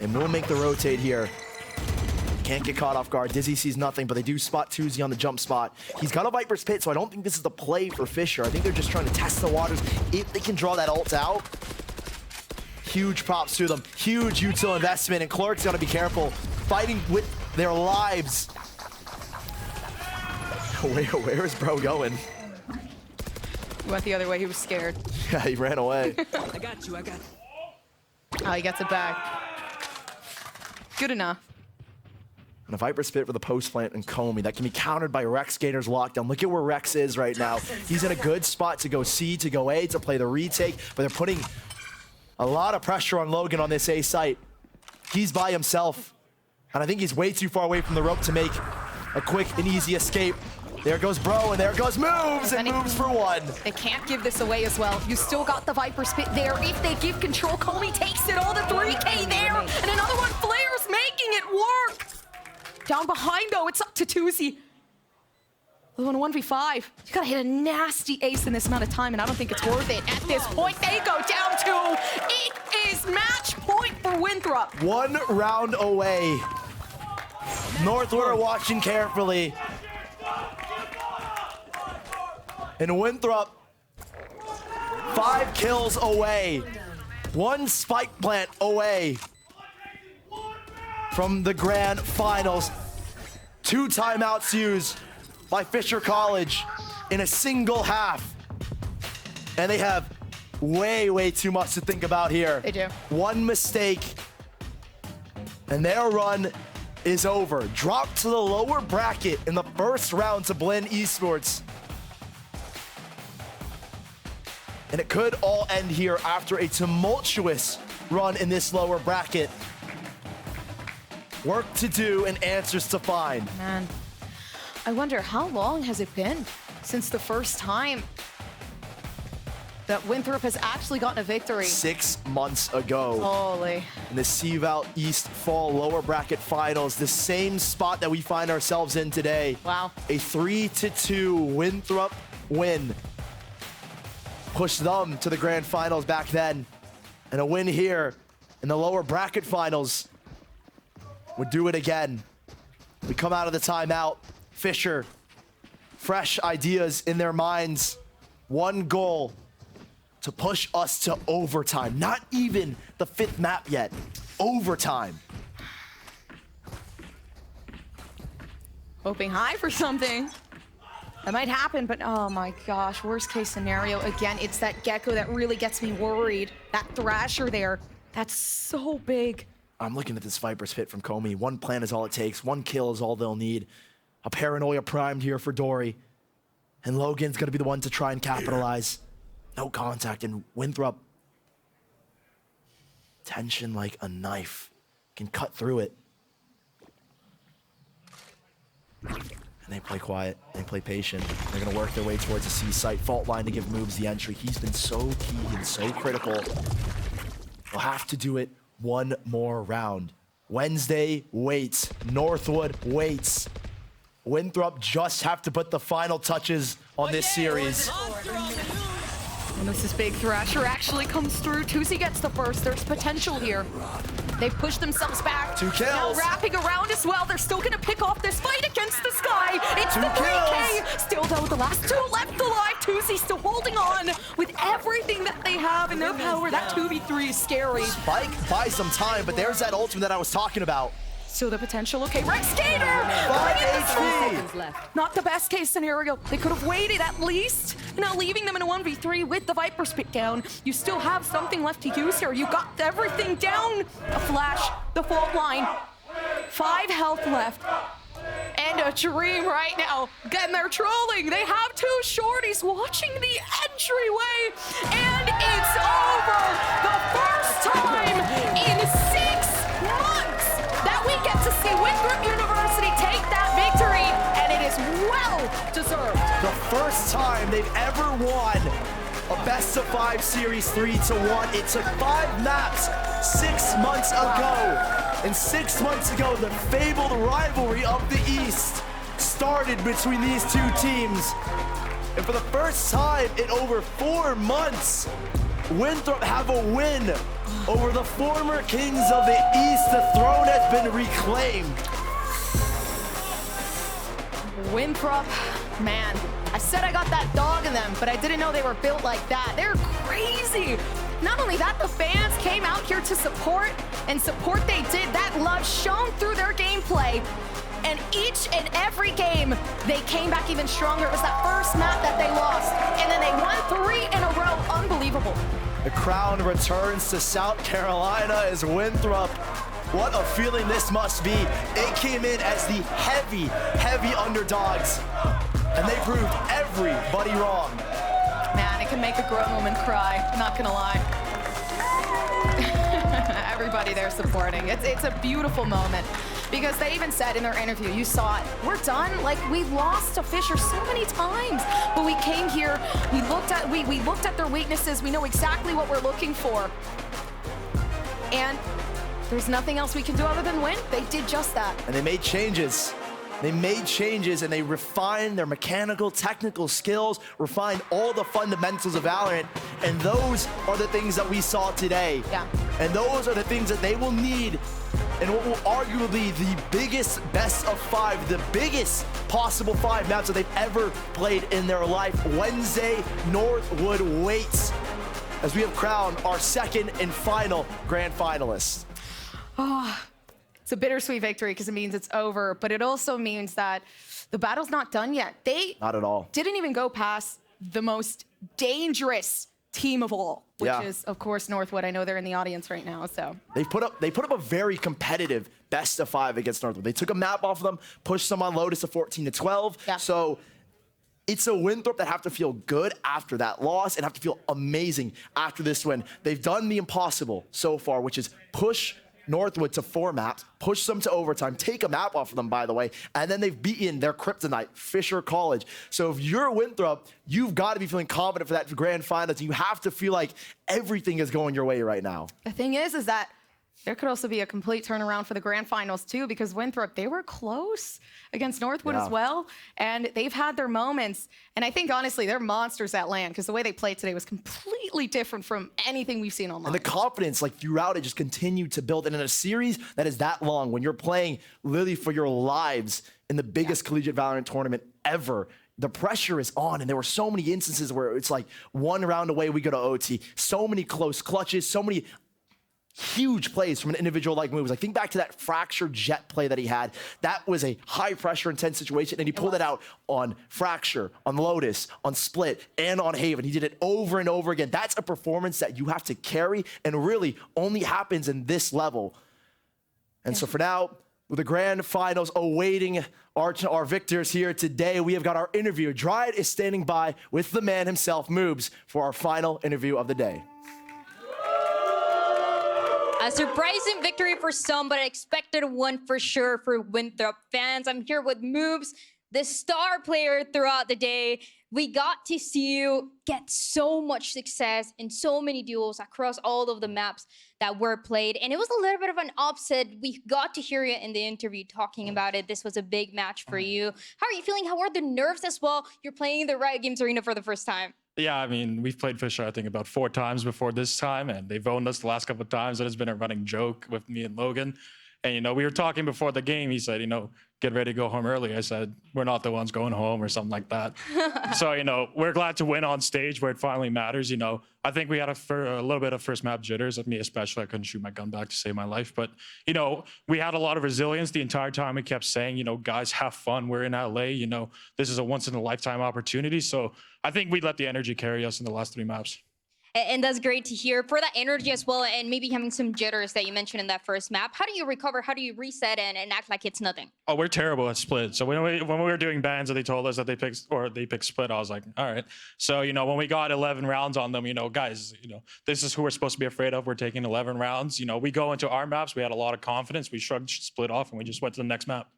and will make the rotate here. Can't get caught off guard. Dizzy sees nothing, but they do spot Tuesday on the jump spot. He's got a Viper's Pit, so I don't think this is the play for Fisher. I think they're just trying to test the waters if they can draw that ult out. Huge props to them. Huge util investment, and Clark's gotta be careful. Fighting with their lives. Where is bro going? He went the other way, he was scared. Yeah, he ran away. I got you. Oh, he gets it back. Good enough. And a Viper's Pit for the post plant and Comey. That can be countered by Rex Gator's lockdown. Look at where Rex is right now. He's in a good spot to go C, to go A, to play the retake, but they're putting a lot of pressure on Logan on this A site. He's by himself, and I think he's way too far away from the rope to make a quick and easy escape. There goes bro, and there goes moves, and moves for 1. They can't give this away as well. You still got the Viper's Pit there. If they give control, Comey takes it all, the 3K there, and another one flares, making it work. Down behind though, it's up to Tuesday. They're on 1v5. You gotta hit a nasty ace in this amount of time, and I don't think it's worth it. At this point, they go down to, it is match point for Winthrop. 1 round away. Northwood are watching carefully. And Winthrop, 5 kills away. 1 spike plant away from the grand finals. 2 timeouts used by Fisher College in a single half. And they have way too much to think about here. They do. 1 mistake, and their run is over. Dropped to the lower bracket in the first round to Blinn Esports. And it could all end here after a tumultuous run in this lower bracket. Work to do and answers to find. Man, I wonder how long has it been since the first time that Winthrop has actually gotten a victory? 6 months ago. Holy. In the CVAL East Fall lower bracket finals, the same spot that we find ourselves in today. Wow. A 3-2 Winthrop win. Pushed them to the grand finals back then. And a win here in the lower bracket finals would do it again. We come out of the timeout. Fisher, fresh ideas in their minds. 1 goal to push us to overtime. Not even the 5th map yet. Overtime. Hoping high for something. That might happen, but oh my gosh, worst case scenario. Again, it's that Gecko that really gets me worried. That Thrasher there, that's so big. I'm looking at this Viper's Pit from Comey. 1 plant is all it takes. 1 kill is all they'll need. A paranoia primed here for Dory. And Logan's gonna be the one to try and capitalize. No contact, and Winthrop, tension like a knife, can cut through it. And they play quiet, they play patient. They're gonna work their way towards the C site. Fault line to give moves the entry. He's been so key and so critical. We'll have to do it 1 more round. Wednesday waits, Northwood waits. Winthrop just have to put the final touches on this series. And this is big. Thrasher actually comes through. Tuesday gets the first. There's potential here. They've pushed themselves back. 2 kills. Now wrapping around as well. They're still going to pick off this fight against the sky. It's 2 the 3K. kills. Still though, the last 2 left alive. Tuesday still holding on with everything that they have in their power. That 2v3 is scary. Spike buys some time, but there's that ultimate that I was talking about. So the potential, okay, Rex Skater! 5 HP! Seconds left. Not the best case scenario. They could have waited at least. Now leaving them in a 1v3 with the Viper spit down. You still have something left to use here. You got everything down. A flash, the fault line. 5 health left. And a dream right now. Again, they're trolling. They have 2 shorties watching the entryway. And it's over. The first time in 6 months that we get to see Winthrop University take that victory. And it is well deserved. The first time they've ever won a best of 5 series 3-1. It took 5 maps 6 months ago. And 6 months ago, the fabled rivalry of the East started between these 2 teams. And for the first time in over 4 months, Winthrop have a win over the former kings of the East. The throne has been reclaimed. Winthrop, man, I said I got that dog in them, but I didn't know they were built like that. They're crazy. Not only that, the fans came out here to support, and support they did. That love shone through their gameplay. And each and every game, they came back even stronger. It was that first map that they lost, and then they won 3 in a row. Unbelievable. The crown returns to South Carolina as Winthrop. What a feeling this must be. It came in as the heavy underdogs, and they proved everybody wrong. Man, it can make a grown woman cry, not gonna lie. Everybody there supporting. It's a beautiful moment. Because they even said in their interview, you saw it, we're done. Like, we lost to Fisher so many times, but we came here, we looked at their weaknesses, we know exactly what we're looking for. And there's nothing else we can do other than win. They did just that. And they made changes. They made changes and they refined their mechanical, technical skills, refined all the fundamentals of VALORANT. And those are the things that we saw today. Yeah. And those are the things that they will need in what will arguably the biggest best of 5, the biggest possible 5 maps that they've ever played in their life. Wednesday, Northwood waits as we have crowned our second and final grand finalists. Oh, it's a bittersweet victory because it means it's over, but it also means that the battle's not done yet. They Not at all. didn't even go past the most dangerous team of all, which is, of course, Northwood. I know they're in the audience right now, so. They put up a very competitive best of 5 against Northwood. They took a map off of them, pushed them on Lotus to 14-12. Yeah. So it's a Winthrop that have to feel good after that loss and have to feel amazing after this win. They've done the impossible so far, which is push Northwood to 4 maps, push them to overtime, take a map off of them, by the way, and then they've beaten their kryptonite, Fisher College. So if you're Winthrop, you've got to be feeling confident for that grand finals. You have to feel like everything is going your way right now. The thing is that there could also be a complete turnaround for the grand finals too, because Winthrop, they were close against Northwood as well, and they've had their moments. And I think, honestly, they're monsters at LAN, because the way they played today was completely different from anything we've seen online. And the confidence, like, throughout it just continued to build. And in a series that is that long, when you're playing literally for your lives in the biggest collegiate VALORANT tournament ever, the pressure is on, and there were so many instances where it's like 1 round away, we go to OT. So many close clutches, so many huge plays from an individual like moves. Like, think back to that fractured jet play that he had. That was a high pressure, intense situation, and he pulled it out on Fracture, on Lotus, on Split, and on Haven. He did it over and over again. That's a performance that you have to carry and really only happens in this level. And so for now, with the grand finals awaiting our victors here today, we have got our interview. Dryad is standing by with the man himself, Moobs, for our final interview of the day. A surprising victory for some, but an expected one for sure for Winthrop fans. I'm here with Moobs, the star player throughout the day. We got to see you get so much success in so many duels across all of the maps that were played. And it was a little bit of an upset. We got to hear you in the interview talking about it. This was a big match for you. How are you feeling? How are the nerves as well? You're playing the Riot Games Arena for the first time. Yeah, I mean, we've played Fisher, I think, about 4 times before this time, and they've owned us the last couple of times. That has been a running joke with me and Logan. And, you know, we were talking before the game. He said, you know, get ready to go home early. I said, we're not the ones going home or something like that. So, you know, we're glad to win on stage where it finally matters. You know, I think we had a little bit of first map jitters. Of me especially, I couldn't shoot my gun back to save my life. But, you know, we had a lot of resilience the entire time. We kept saying, you know, guys, have fun. We're in LA. You know, this is a once in a lifetime opportunity. So I think we let the energy carry us in the last 3 maps. And that's great to hear. For that energy as well, and maybe having some jitters that you mentioned in that first map, how do you recover? How do you reset and act like it's nothing? Oh, we're terrible at split. So when we were doing bans and they told us that they picked split, I was like, all right. So, you know, when we got 11 rounds on them, you know, guys, you know, this is who we're supposed to be afraid of. We're taking 11 rounds. You know, we go into our maps. We had a lot of confidence. We shrugged split off and we just went to the next map.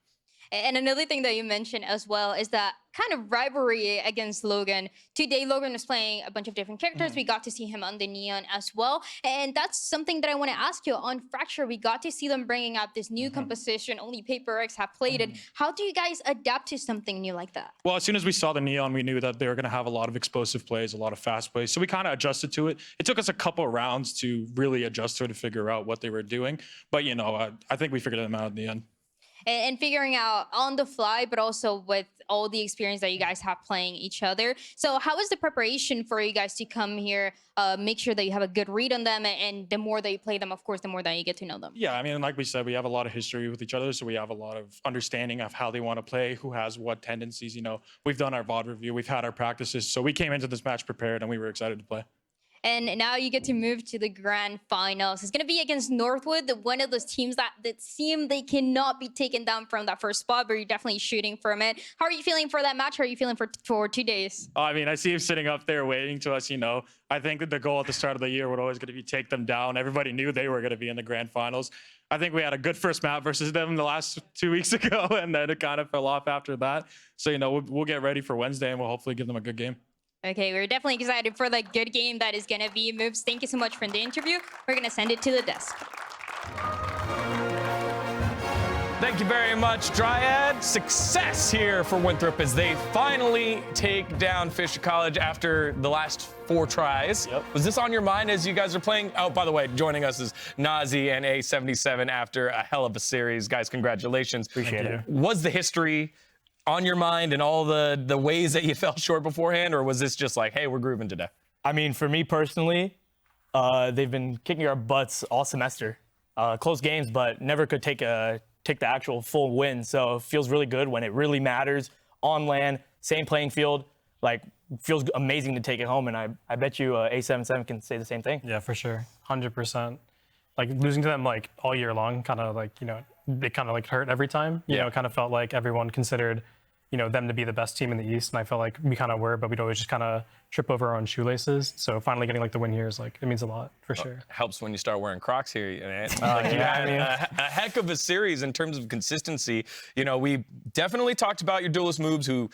And another thing that you mentioned as well is that kind of rivalry against Logan. Today, Logan was playing a bunch of different characters. We got to see him on the Neon as well. And that's something that I want to ask you. On Fracture, we got to see them bringing out this new composition. Only Paper X have played it. How do you guys adapt to something new like that? Well, as soon as we saw the Neon, we knew that they were going to have a lot of explosive plays, a lot of fast plays. So we kind of adjusted to it. It took us a couple of rounds to really adjust to it, to figure out what they were doing. But, you know, I think we figured them out in the end. And figuring out on the fly, but also with all the experience that you guys have playing each other. So how is the preparation for you guys to come here, make sure that you have a good read on them, and the more that you play them, of course, the more that you get to know them? Yeah, I mean, like we said, we have a lot of history with each other, so we have a lot of understanding of how they want to play, who has what tendencies. You know, we've done our VOD review, we've had our practices, so we came into this match prepared, and we were excited to play. And now you get to move to the grand finals. It's going to be against Northwood, one of those teams that seem they cannot be taken down from that first spot, but you're definitely shooting from it. How are you feeling for that match? How are you feeling for 2 days? I mean, I see him sitting up there waiting to us, you know. I think that the goal at the start of the year would always going to be take them down. Everybody knew they were going to be in the grand finals. I think we had a good first map versus them the last 2 weeks ago, and then it kind of fell off after that. So, you know, we'll get ready for Wednesday, and we'll hopefully give them a good game. Okay, we're definitely excited for the good game that is going to be. Moves, thank you so much for the interview. We're going to send it to the desk. Thank you very much, Dryad. Success here for Winthrop as they finally take down Fisher College after the last 4 tries. Yep. Was this on your mind as you guys are playing? Oh, by the way, joining us is Nazi and A77 after a hell of a series. Guys, congratulations. Appreciate it. Was the history on your mind and all the ways that you fell short beforehand, or was this just like, hey, we're grooving today? I mean, for me personally, they've been kicking our butts all semester. Close games, but never could take the actual full win. So it feels really good when it really matters on LAN, same playing field. Like, feels amazing to take it home, and I bet you A77 can say the same thing. Yeah, for sure, 100%. Like losing to them like all year long, kind of like, you know, they kind of like hurt every time. You know, it kind of felt like everyone considered, you know, them to be the best team in the East, and I felt like we kind of were, but we'd always just kind of trip over our own shoelaces. So finally getting like the win here is like, it means a lot for sure. Helps when you start wearing Crocs here. You had a heck of a series in terms of consistency. You know, we definitely talked about your duelist moves, who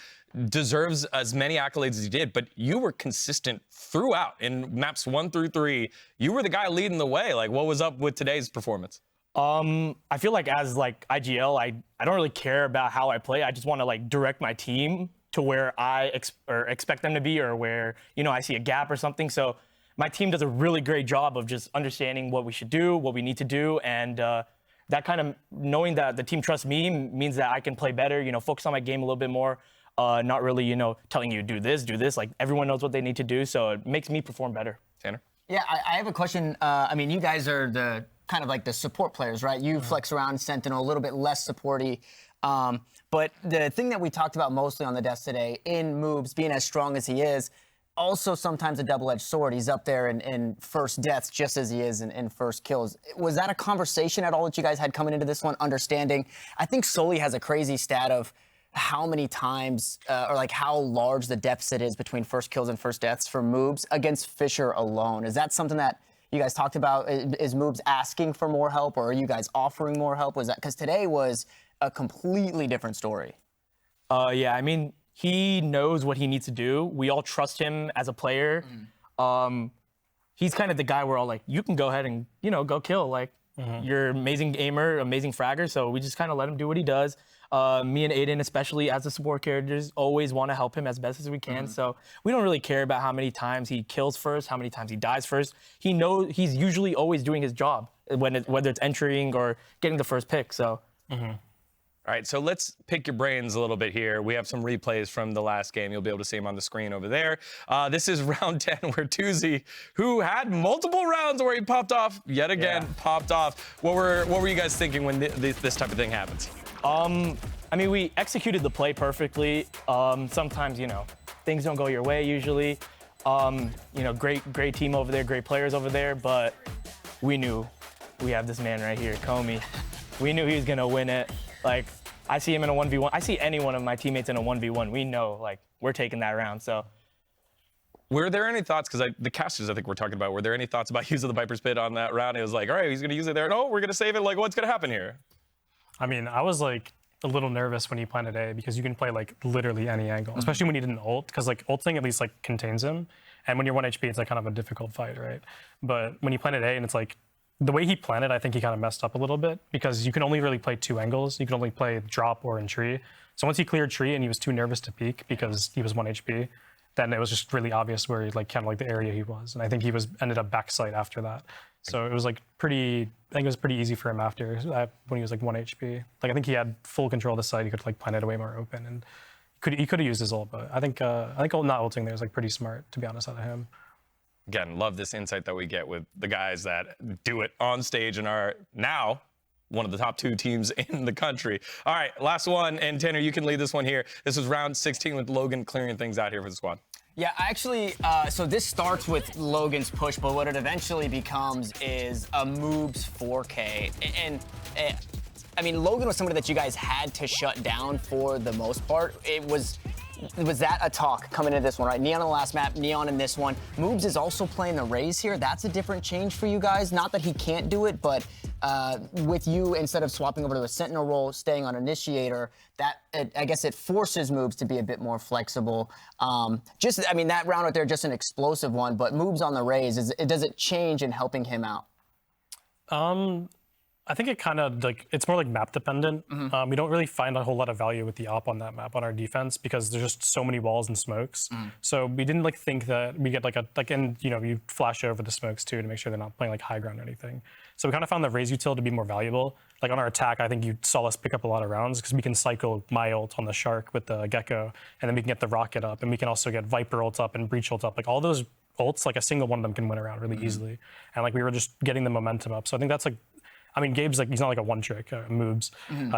deserves as many accolades as he did, but you were consistent throughout in maps 1 through 3. You were the guy leading the way. Like, what was up with today's performance? I feel like as like IGL, I don't really care about how I play. I just want to like direct my team to where I expect them to be, or where, you know, I see a gap or something. So my team does a really great job of just understanding what we should do, what we need to do, and that kind of knowing that the team trusts me means that I can play better, you know, focus on my game a little bit more, not really, you know, telling you do this. Like, everyone knows what they need to do, so it makes me perform better. Tanner? Yeah, I have a question. I mean, you guys are the kind of like the support players, right? You flex around Sentinel, a little bit less supporty. But the thing that we talked about mostly on the desk today, in moves, being as strong as he is, also sometimes a double-edged sword. He's up there in first deaths just as he is in first kills. Was that a conversation at all that you guys had coming into this one, understanding? I think Sully has a crazy stat of how many times, or like how large the deficit is between first kills and first deaths for moves against Fisher alone. Is that something that you guys talked about? Is moves asking for more help, or are you guys offering more help? Was that, because today was a completely different story? Yeah, I mean, he knows what he needs to do. We all trust him as a player. He's kind of the guy we're all like, you can go ahead and, you know, go kill. Like, you're amazing aimer, amazing fragger. So we just kind of let him do what he does. Me and Aiden, especially as the support characters, always want to help him as best as we can. So we don't really care about how many times he kills first, how many times he dies first. He knows he's usually always doing his job. whether it's entering or getting the first pick. So. All right, so let's pick your brains a little bit here. We have some replays from the last game. You'll be able to see them on the screen over there. This is round 10 where Tuzi, who had multiple rounds where he popped off, yet again popped off. What were you guys thinking when this type of thing happens? I mean, we executed the play perfectly. Sometimes, things don't go your way usually. Great team over there, great players over there, but we knew we have this man right here, Comey. We knew he was gonna win it. Like, I see him in a 1v1. I see any one of my teammates in a 1v1. We know, like, we're taking that round, so. Were there any thoughts, because the casters I think we're talking about, were there any thoughts about using the Viper's Pit on that round? It was like, all right, he's going to use it there. No, we're going to save it. Like, what's going to happen here? I mean, I was like a little nervous when he planted A because you can play like literally any angle, especially when he did an ult, because like ulting at least like contains him. And when you're 1 HP, it's like kind of a difficult fight, right? But when he planted A and it's like, the way he planted, I think he kind of messed up a little bit because you can only really play 2 angles. You can only play drop or in tree. So once he cleared tree and he was too nervous to peek because he was 1 HP, then it was just really obvious where he like kind of like the area he was. And I think he ended up backside after that. So it was like I think it was pretty easy for him after when he was like 1 HP. Like I think he had full control of the site. He could like plant it way more open and he could have used his ult, but I think not ulting there is like pretty smart, to be honest, out of him. Again, love this insight that we get with the guys that do it on stage and are now one of the top 2 teams in the country. All right, last one, and Tanner, you can lead this one here. This was round 16 with Logan clearing things out here for the squad. Yeah, actually, so this starts with Logan's push, but what it eventually becomes is a Moobs 4K. And I mean, Logan was somebody that you guys had to shut down for the most part. Was that a talk coming into this one, right? Neon on the last map, Neon in this one. Moobs is also playing the Raze here. That's a different change for you guys. Not that he can't do it, but with you, instead of swapping over to a Sentinel role, staying on Initiator, I guess it forces Moobs to be a bit more flexible. I mean, that round right there, just an explosive one, but Moobs on the Raze, does it change in helping him out? I think it kind of it's more like map dependent. We don't really find a whole lot of value with the op on that map on our defense because there's just so many walls and smokes. So we didn't think that we get and you flash over the smokes too to make sure they're not playing like high ground or anything. So we kind of found the Raze util to be more valuable. Like on our attack, I think you saw us pick up a lot of rounds because we can cycle my ult on the Shark with the Gecko, and then we can get the Rocket up, and we can also get Viper ult up and Breach ult up. Like all those ults, like a single one of them can win around really easily. And like we were just getting the momentum up. So I think that's I mean, Gabe's he's not like a one-trick moves.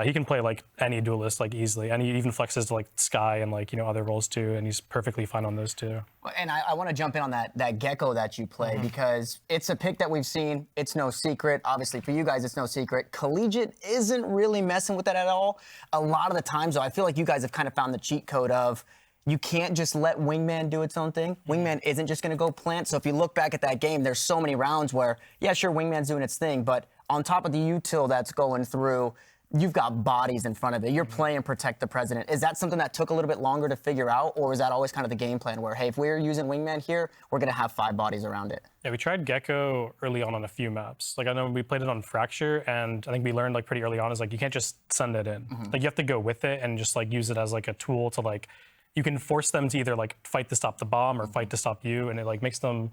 He can play like any duelist like easily, and he even flexes to like Sky and like other roles too, and he's perfectly fine on those too. And I want to jump in on that Gecko that you play because it's a pick that we've seen. It's no secret. Obviously, for you guys, it's no secret. Collegiate isn't really messing with that at all. A lot of the times, though, I feel like you guys have kind of found the cheat code of you can't just let Wingman do its own thing. Wingman isn't just going to go plant. So if you look back at that game, there's so many rounds where, yeah, sure, Wingman's doing its thing, but on top of the util that's going through, you've got bodies in front of it. You're playing Protect the President. Is that something that took a little bit longer to figure out, or is that always kind of the game plan where, hey, if we're using Wingman here, we're going to have 5 bodies around it? Yeah, we tried Gecko early on a few maps. Like I know we played it on Fracture, and I think we learned like pretty early on is like you can't just send it in. Like you have to go with it and just like use it as like a tool to like, you can force them to either like fight to stop the bomb or fight to stop you, and it like gives them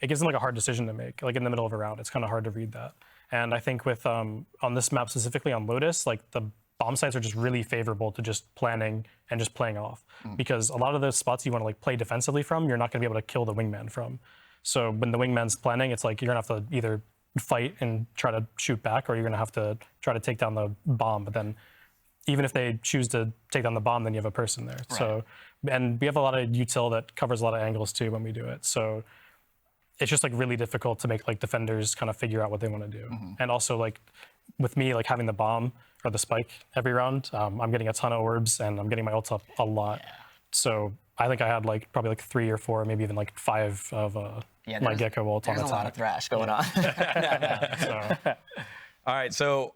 like a hard decision to make. Like in the middle of a round, it's kind of hard to read that. And I think with on this map specifically on Lotus, like the bomb sites are just really favorable to just planning and just playing off because a lot of those spots you want to like play defensively from, you're not going to be able to kill the wingman from. So when the wingman's planning, it's like you're gonna have to either fight and try to shoot back, or you're gonna have to try to take down the bomb. But then even if they choose to take down the bomb, then you have a person there. Right. So, and we have a lot of util that covers a lot of angles too when we do it. So it's just like really difficult to make like defenders kind of figure out what they want to do. And also like with me like having the bomb or the spike every round, I'm getting a ton of orbs and I'm getting my ult up a lot. Yeah. So I think I had like probably like 3 or 4, maybe even like 5 of my Gecko ult on attack. There's a lot of thrash going on. All right, so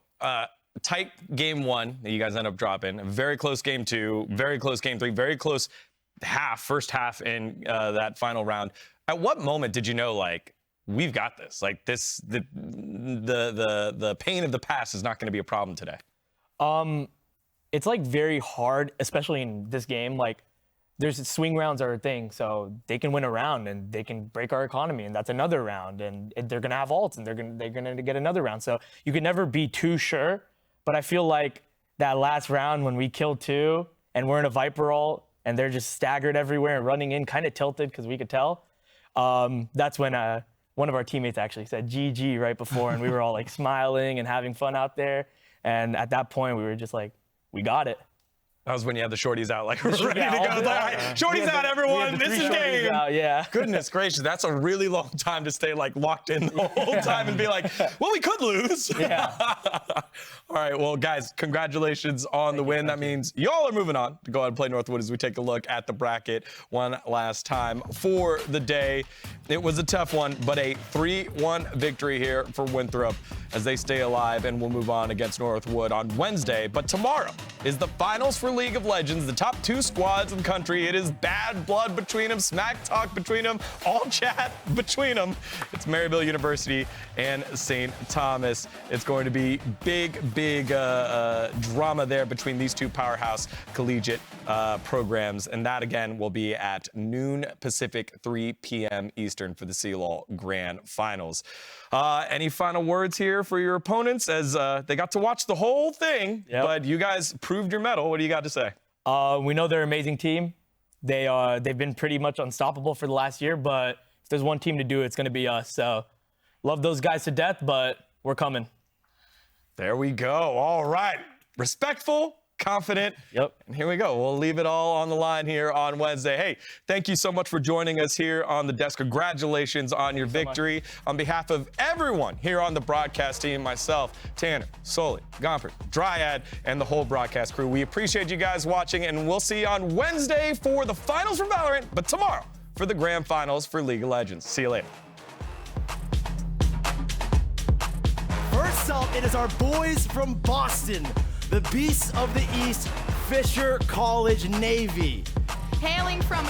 tight game 1 that you guys end up dropping. Very close game 2, very close game 3, very close first half in that final round. At what moment did you know, like, we've got this? Like, the pain of the past is not going to be a problem today? It's like very hard, especially in this game. Like, there's swing rounds are a thing, so they can win a round and they can break our economy, and that's another round, and they're gonna have ults and they're gonna get another round. So you can never be too sure. But I feel like that last round when we killed 2 and we're in a Viper ult and they're just staggered everywhere and running in, kind of tilted because we could tell. That's when one of our teammates actually said GG right before, and we were all like smiling and having fun out there. And at that point, we were just like, we got it. That was when you had the shorties out, like, ready to go. Yeah. Shorties out, everyone. This is game. Out, yeah. Goodness gracious, that's a really long time to stay, like, locked in the whole time and be like, well, we could lose. Yeah. All right, well, guys, congratulations on the win. That means y'all are moving on to go ahead and play Northwood as we take a look at the bracket one last time for the day. It was a tough one, but a 3-1 victory here for Winthrop as they stay alive, and will move on against Northwood on Wednesday. But tomorrow is the finals for League of Legends, the top 2 squads in the country. It is bad blood between them, smack talk between them, all chat between them. It's Maryville University and St. Thomas. It's going to be big drama there between these 2 powerhouse collegiate programs, and that again will be at noon Pacific, 3 p.m. Eastern for the CLOL Grand Finals. Any final words here for your opponents as they got to watch the whole thing, but you guys proved your mettle. What do you got to say? We know they're an amazing team. They've been pretty much unstoppable for the last year, but if there's one team to do it, it's going to be us. So love those guys to death, but we're coming. There we go. All right. Respectful, confident. Yep. And here we go. We'll leave it all on the line here on Wednesday. Hey, thank you so much for joining us here on the desk. Congratulations on your victory. On behalf of everyone here on the broadcast team, myself, Tanner, Sully, Gomford, Dryad, and the whole broadcast crew, we appreciate you guys watching, and we'll see you on Wednesday for the finals for Valorant, but tomorrow for the grand finals for League of Legends. See you later. First up, it is our boys from Boston, the Beasts of the East, Fisher College Navy. Hailing from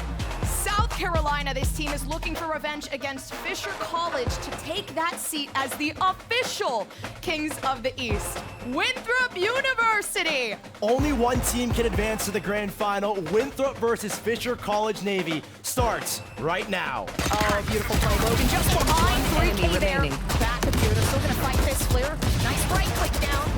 South Carolina, this team is looking for revenge against Fisher College to take that seat as the official Kings of the East. Winthrop University! Only one team can advance to the grand final. Winthrop versus Fisher College Navy starts right now. Oh, beautiful play, Logan. Just behind 3K there. Back of Buda, still gonna fight this flare. Nice right click down.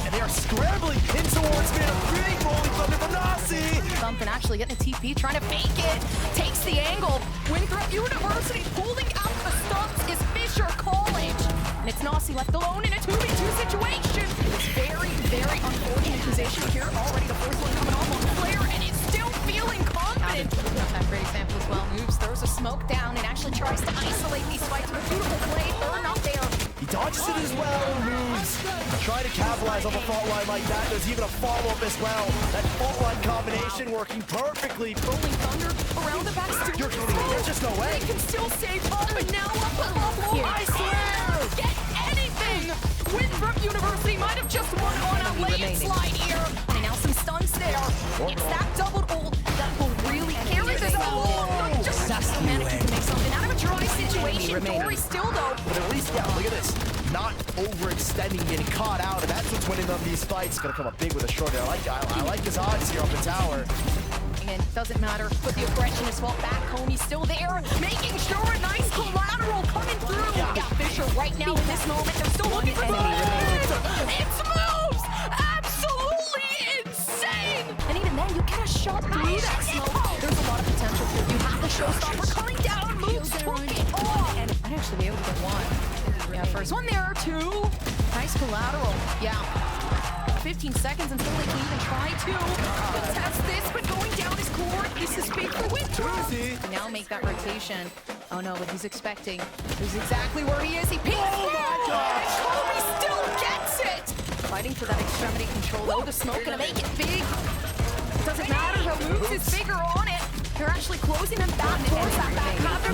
And they are scrambling in towards me. A big rolling thunder from Nasi. Something actually getting a TP, trying to fake it. Takes the angle. Winthrop University pulling out the stumps is Fisher College. And it's Nasi left alone in a 2v2 situation. It's very, very unfortunate position here. Already the first one coming off on the flare, and it's still feeling confident. That great example as well. Moves, throws a smoke down, and actually tries to isolate these fights with a beautiful play. They're not there. He dodges it as well, moves. Try to capitalize on the fault line like that. There's even a follow-up as well. That fault line combination working perfectly. Rolling thunder around the back. You're kidding me. There's just no way. They can still save up, but now up above. I swear! Get anything! Winthrop University might have just won on a landslide here. And now some stuns there. It's that doubled ult that will really carry this ult. Just managing to make something out of a dry situation. Dory still though. But at least, yeah, look at this. Not overextending, getting caught out, and that's what's winning them these fights. Gonna come up big with a short. I like his odds here up the tower. And doesn't matter. Put the aggression as well back home. He's still there, making sure a nice collateral coming through. Yeah. We got Fisher right now in this moment. They're still looking for moves. It's moves. Absolutely insane. And even then, you get a shot through that smoke. There's a lot of potential here. You have the showstopper coming down. Moves took it off. And might actually be able to get one. Yeah, first one there, 2. Nice collateral. Yeah. 15 seconds until they can even try to test this, but going down is core. This is big for Winthrop. Now make that rotation. Oh no, but he's expecting. This is exactly where he is. He peeks. Oh my gosh! And Kobe still gets it. Fighting for that extremity control. Oh, the smoke gonna make it big. Doesn't matter. The moves is bigger on it. They're actually closing them back towards that back half. They're